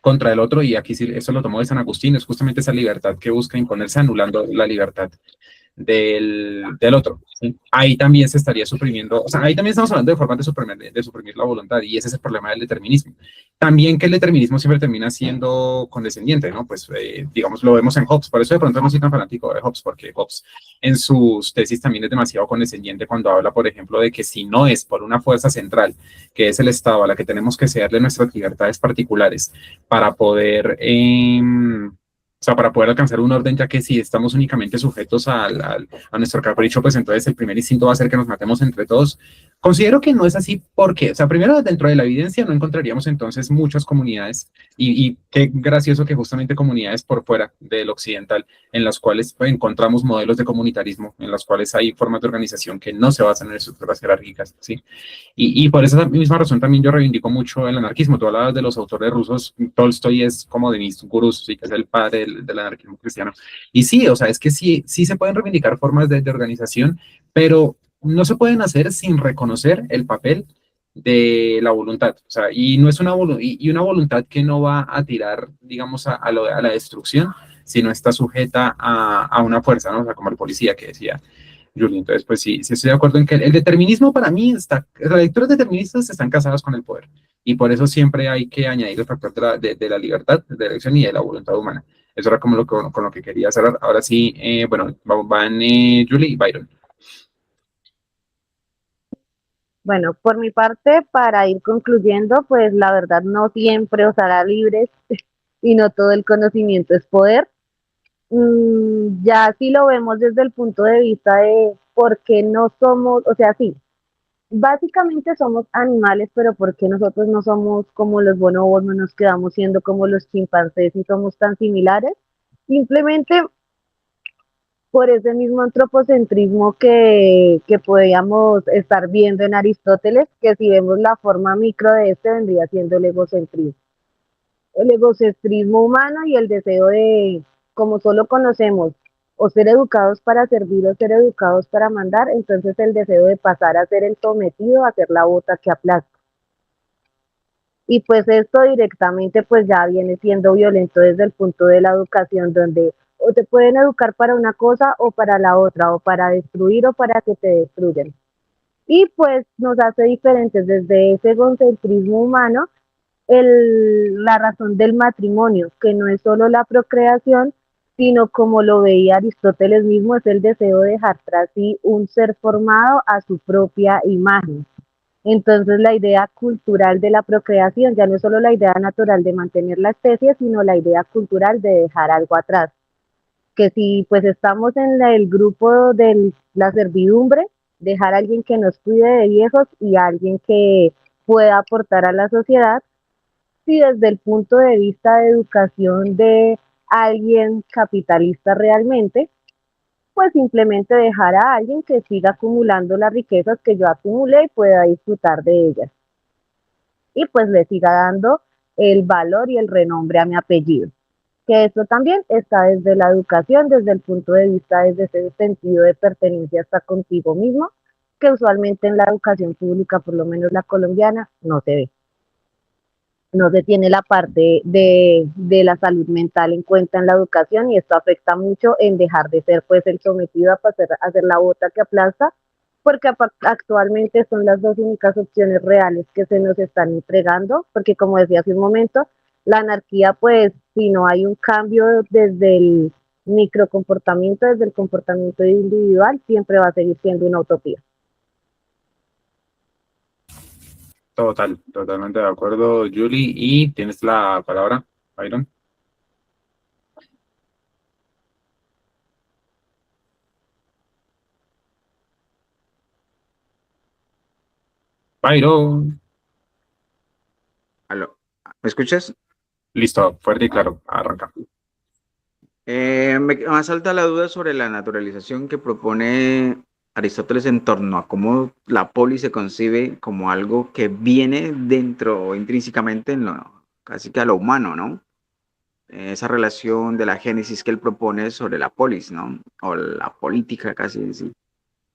contra el otro, y aquí sí, eso lo tomó de San Agustín, es justamente esa libertad que busca imponerse anulando la libertad del otro, ¿sí? Ahí también se estaría suprimiendo, o sea, ahí también estamos hablando de formas de suprimir la voluntad, y ese es el problema del determinismo. También que el determinismo siempre termina siendo condescendiente, ¿no? Pues, digamos, lo vemos en Hobbes, por eso de pronto no soy tan fanático de Hobbes, porque Hobbes en sus tesis también es demasiado condescendiente cuando habla, por ejemplo, de que si no es por una fuerza central, que es el Estado, a la que tenemos que cederle nuestras libertades particulares para poder O sea, para poder alcanzar un orden, ya que si estamos únicamente sujetos a nuestro capricho, pues entonces el primer instinto va a ser que nos matemos entre todos. Considero que no es así porque, o sea, primero dentro de la evidencia no encontraríamos entonces muchas comunidades y qué gracioso que justamente comunidades por fuera del occidental en las cuales pues, encontramos modelos de comunitarismo, en las cuales hay formas de organización que no se basan en estructuras jerárquicas, ¿sí? Y por esa misma razón también yo reivindico mucho el anarquismo. Tú hablabas de los autores rusos, Tolstoy es como de mis gurús, sí, que es el padre del anarquismo cristiano. Y sí, o sea, es que sí, sí se pueden reivindicar formas de organización, pero no se pueden hacer sin reconocer el papel de la voluntad, o sea, y no es una voluntad que no va a tirar, digamos, a la destrucción, sino está sujeta a una fuerza, ¿no? O sea, como el policía que decía Julie. Entonces, pues sí, sí estoy de acuerdo en que el determinismo para mí está, las lecturas deterministas están casadas con el poder y por eso siempre hay que añadir el factor de la libertad, de la elección y de la voluntad humana. Eso era como con lo que quería cerrar. Ahora sí, bueno, van Julie y Byron. Bueno, por mi parte, para ir concluyendo, pues la verdad no siempre os hará libres y no todo el conocimiento es poder. Ya si lo vemos desde el punto de vista de por qué no somos, o sea, sí, básicamente somos animales, pero ¿por qué nosotros no somos como los bonobos, no nos quedamos siendo como los chimpancés y somos tan similares? Simplemente por ese mismo antropocentrismo que podíamos estar viendo en Aristóteles, que si vemos la forma micro de este vendría siendo el egocentrismo humano y el deseo de, como solo conocemos, o ser educados para servir o ser educados para mandar, entonces el deseo de pasar a ser el sometido, a ser la bota que aplasta. Y pues esto directamente pues ya viene siendo violento desde el punto de la educación, donde o te pueden educar para una cosa o para la otra, o para destruir o para que te destruyan. Y pues nos hace diferentes desde ese egocentrismo humano la razón del matrimonio, que no es solo la procreación, sino como lo veía Aristóteles mismo, es el deseo de dejar tras sí un ser formado a su propia imagen. Entonces la idea cultural de la procreación ya no es solo la idea natural de mantener la especie, sino la idea cultural de dejar algo atrás. Que si pues estamos en el grupo de la servidumbre, dejar a alguien que nos cuide de viejos y a alguien que pueda aportar a la sociedad, si desde el punto de vista de educación de alguien capitalista realmente, pues simplemente dejar a alguien que siga acumulando las riquezas que yo acumulé y pueda disfrutar de ellas. Y pues le siga dando el valor y el renombre a mi apellido. Que esto también está desde la educación, desde el punto de vista, desde ese sentido de pertenencia hasta contigo mismo, que usualmente en la educación pública, por lo menos la colombiana, no se ve. No se tiene la parte de la salud mental en cuenta en la educación y esto afecta mucho en dejar de ser pues el sometido a hacer la bota que aplasta, porque actualmente son las dos únicas opciones reales que se nos están entregando, porque como decía hace un momento, la anarquía pues si no hay un cambio desde el microcomportamiento, desde el comportamiento individual, siempre va a seguir siendo una utopía. Totalmente de acuerdo, Julie. Y tienes la palabra, Byron. Byron. Aló, ¿me escuchas? Listo, fuerte y claro, arranca. Me asalta la duda sobre la naturalización que propone Aristóteles en torno a cómo la polis se concibe como algo que viene dentro intrínsecamente en lo, casi que a lo humano, ¿no? Esa relación de la génesis que él propone sobre la polis, ¿no? O la política casi en sí.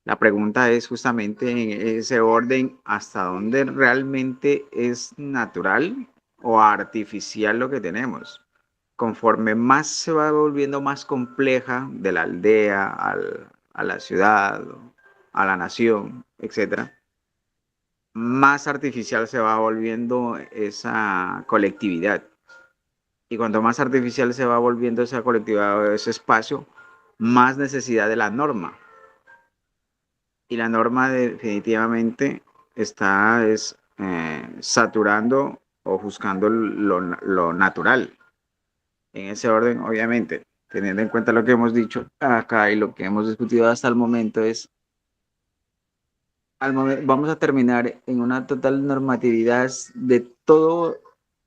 La pregunta es justamente en ese orden, ¿hasta dónde realmente es natural o artificial lo que tenemos? Conforme más se va volviendo más compleja de la aldea a la ciudad, a la nación, etcétera, más artificial se va volviendo esa colectividad. Y cuanto más artificial se va volviendo esa colectividad o ese espacio, más necesidad de la norma. Y la norma definitivamente está saturando o buscando lo natural. en ese orden, obviamente, teniendo en cuenta lo que hemos dicho acá y lo que hemos discutido hasta el momento, es, vamos a terminar en una total normatividad de todo,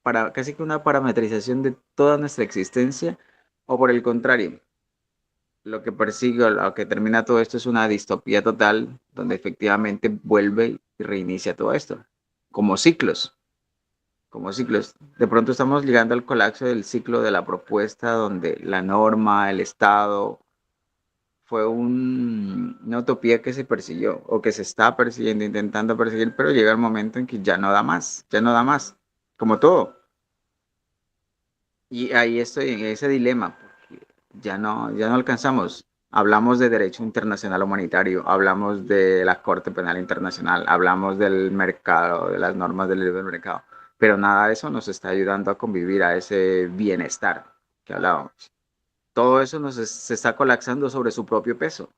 para casi que una parametrización de toda nuestra existencia, o por el contrario, lo que persigue o lo que termina todo esto es una distopía total, donde efectivamente vuelve y reinicia todo esto, como ciclos. Como ciclos. De pronto estamos llegando al colapso del ciclo de la propuesta, donde la norma, el Estado, fue una utopía que se persiguió o que se está persiguiendo, intentando perseguir, pero llega el momento en que ya no da más, ya no da más, como todo. Y ahí estoy en ese dilema, porque ya no alcanzamos. Hablamos de derecho internacional humanitario, hablamos de la Corte Penal Internacional, hablamos del mercado, de las normas del libre mercado, pero nada de eso nos está ayudando a convivir a ese bienestar que hablábamos. Todo eso se está colapsando sobre su propio peso.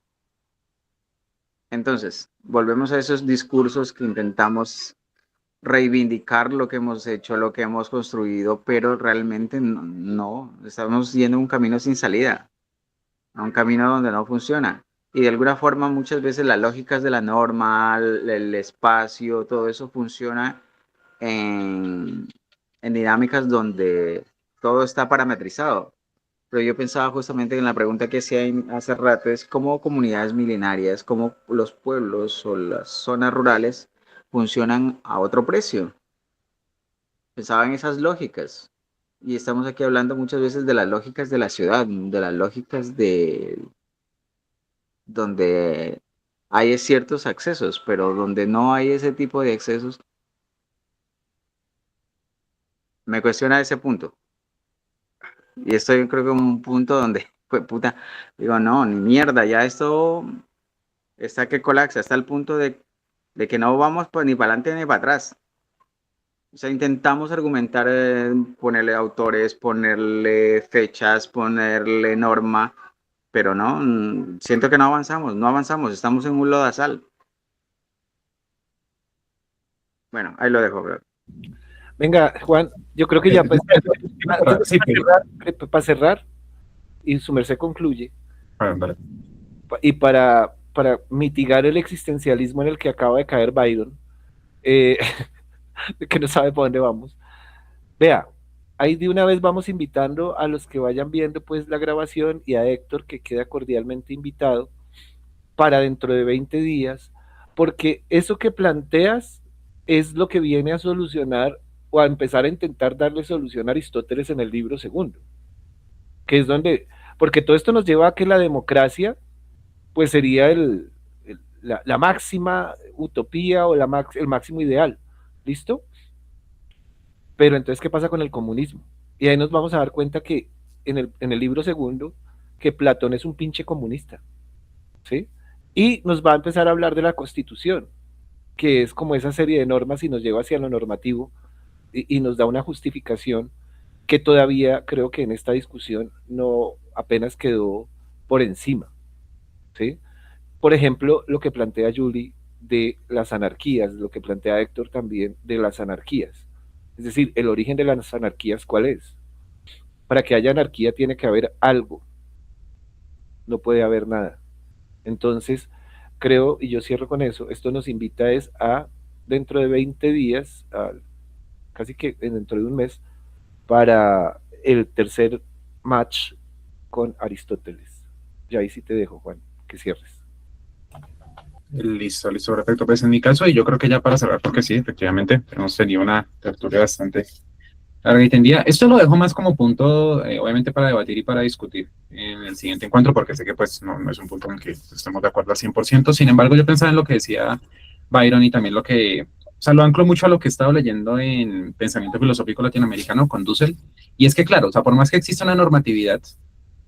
Entonces, volvemos a esos discursos que intentamos reivindicar lo que hemos hecho, lo que hemos construido, pero realmente no, estamos yendo un camino sin salida, a un camino donde no funciona. Y de alguna forma muchas veces las lógicas de la norma, el espacio, todo eso funciona en dinámicas donde todo está parametrizado. Pero yo pensaba justamente en la pregunta que hacía hace rato, es cómo comunidades milenarias, cómo los pueblos o las zonas rurales funcionan a otro precio. Pensaba en esas lógicas. Y estamos aquí hablando muchas veces de las lógicas de la ciudad, de las lógicas de donde hay ciertos accesos, pero donde no hay ese tipo de accesos, me cuestiona ese punto. Y estoy creo que en un punto donde, pues puta, digo, no, ni mierda, ya esto está que colapsa, hasta el punto de que no vamos ni para adelante ni para atrás. O sea, intentamos argumentar, ponerle autores, ponerle fechas, ponerle norma, pero no, siento que no avanzamos, estamos en un lodazal. Bueno, ahí lo dejo, bro. Venga, Juan, yo creo que ya para cerrar, y su merced concluye, Vale. y para mitigar el existencialismo en el que acaba de caer Byron, que no sabe para dónde vamos. Vea, ahí de una vez vamos invitando a los que vayan viendo pues la grabación y a Héctor, que queda cordialmente invitado para dentro de 20 días, porque eso que planteas es lo que viene a solucionar o a empezar a intentar darle solución a Aristóteles en el libro segundo, que es donde, porque todo esto nos lleva a que la democracia pues sería la máxima utopía o el máximo ideal, ¿listo? Pero entonces, ¿qué pasa con el comunismo? Y ahí nos vamos a dar cuenta que en el libro segundo, que Platón es un pinche comunista, ¿sí? Y nos va a empezar a hablar de la Constitución, que es como esa serie de normas y nos lleva hacia lo normativo y nos da una justificación que todavía creo que en esta discusión no apenas quedó por encima, ¿sí? Por ejemplo, lo que plantea Julie de las anarquías, lo que plantea Héctor también de las anarquías. Es decir, el origen de las anarquías, ¿cuál es? Para que haya anarquía tiene que haber algo, no puede haber nada. Entonces, creo, y yo cierro con eso, esto nos invita es a, dentro de 20 días, casi que dentro de un mes, para el tercer match con Aristóteles. Ya ahí sí te dejo, Juan, que cierres. Listo, perfecto. Pues en mi caso, y yo creo que ya para cerrar, porque sí, efectivamente, hemos tenido una tertulia bastante larga y tendida. Esto lo dejo más como punto, obviamente, para debatir y para discutir en el siguiente encuentro, porque sé que pues no es un punto en el que estemos de acuerdo al 100%. Sin embargo, yo pensaba en lo que decía Byron y también o sea, lo anclo mucho a lo que he estado leyendo en Pensamiento Filosófico Latinoamericano con Dussel, y es que, claro, o sea, por más que exista una normatividad,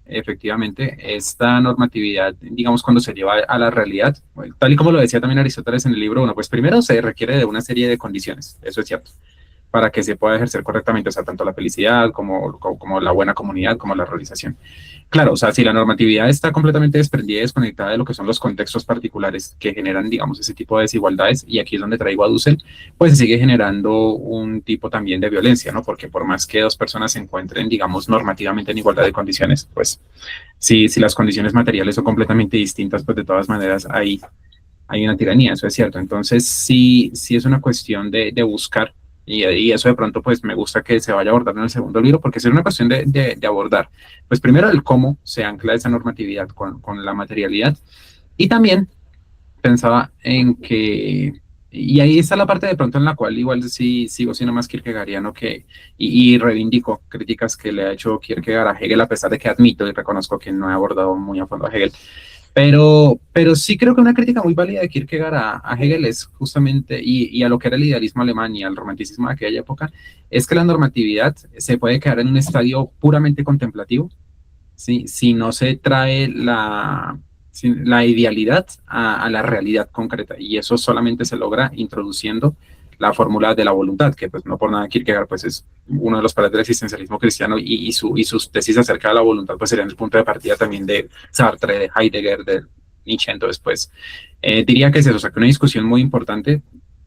efectivamente, esta normatividad, digamos, cuando se lleva a la realidad, tal y como lo decía también Aristóteles en el libro, bueno, pues primero se requiere de una serie de condiciones, eso es cierto, para que se pueda ejercer correctamente, o sea, tanto la felicidad como la buena comunidad, como la realización. Claro, o sea, si la normatividad está completamente desprendida y desconectada de lo que son los contextos particulares que generan, digamos, ese tipo de desigualdades, y aquí es donde traigo a Dussel, pues se sigue generando un tipo también de violencia, ¿no? Porque por más que dos personas se encuentren, digamos, normativamente en igualdad de condiciones, pues si las condiciones materiales son completamente distintas, pues de todas maneras hay una tiranía, eso es cierto. Entonces, sí es una cuestión de buscar, y eso de pronto, pues me gusta que se vaya a abordar en el segundo libro, porque es una cuestión de abordar, pues primero el cómo se ancla esa normatividad con la materialidad, y también pensaba en que, y ahí está la parte de pronto en la cual igual sí sigo siendo más kierkegaardiano y reivindico críticas que le ha hecho Kierkegaard a Hegel, a pesar de que admito y reconozco que no he abordado muy a fondo a Hegel. Pero sí creo que una crítica muy válida de Kierkegaard a Hegel es justamente, y a lo que era el idealismo alemán y al romanticismo de aquella época, es que la normatividad se puede quedar en un estadio puramente contemplativo, ¿sí? Si no se trae la idealidad a la realidad concreta, y eso solamente se logra introduciendo la fórmula de la voluntad, que pues no por nada Kierkegaard pues es uno de los padres del existencialismo cristiano, y sus tesis acerca de la voluntad pues serían el punto de partida también de Sartre, de Heidegger, de Nietzsche. Entonces pues diría que es eso, o sea, que una discusión muy importante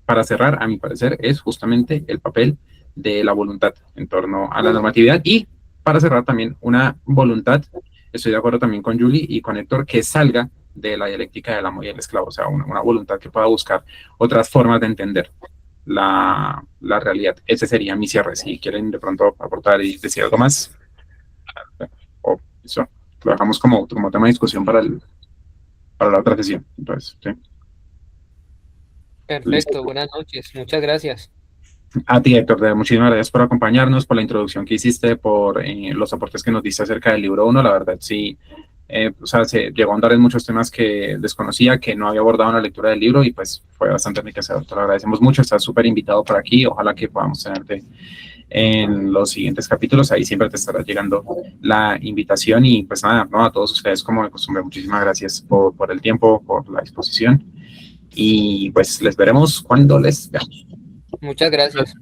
para cerrar, a mi parecer, es justamente el papel de la voluntad en torno a la normatividad, y para cerrar también una voluntad, estoy de acuerdo también con Julie y con Héctor, que salga de la dialéctica del amo y el esclavo, o sea, una voluntad que pueda buscar otras formas de entender la realidad. Ese sería mi cierre. Si quieren de pronto aportar y decir algo más, o eso, lo dejamos como tema de discusión para la otra sesión. Entonces, sí. Perfecto, buenas noches, muchas gracias. A ti, Héctor, muchísimas gracias por acompañarnos, por la introducción que hiciste, por los aportes que nos diste acerca del libro 1. La verdad, sí, o sea, se llegó a andar en muchos temas que desconocía, que no había abordado en la lectura del libro, y pues fue bastante enriquecedor. Te lo agradecemos mucho, estás súper invitado por aquí. Ojalá que podamos tenerte en los siguientes capítulos. Ahí siempre te estará llegando la invitación, y pues nada, ¿no? A todos ustedes, como de costumbre, muchísimas gracias por el tiempo, por la disposición, y pues les veremos cuando les veamos. Muchas gracias.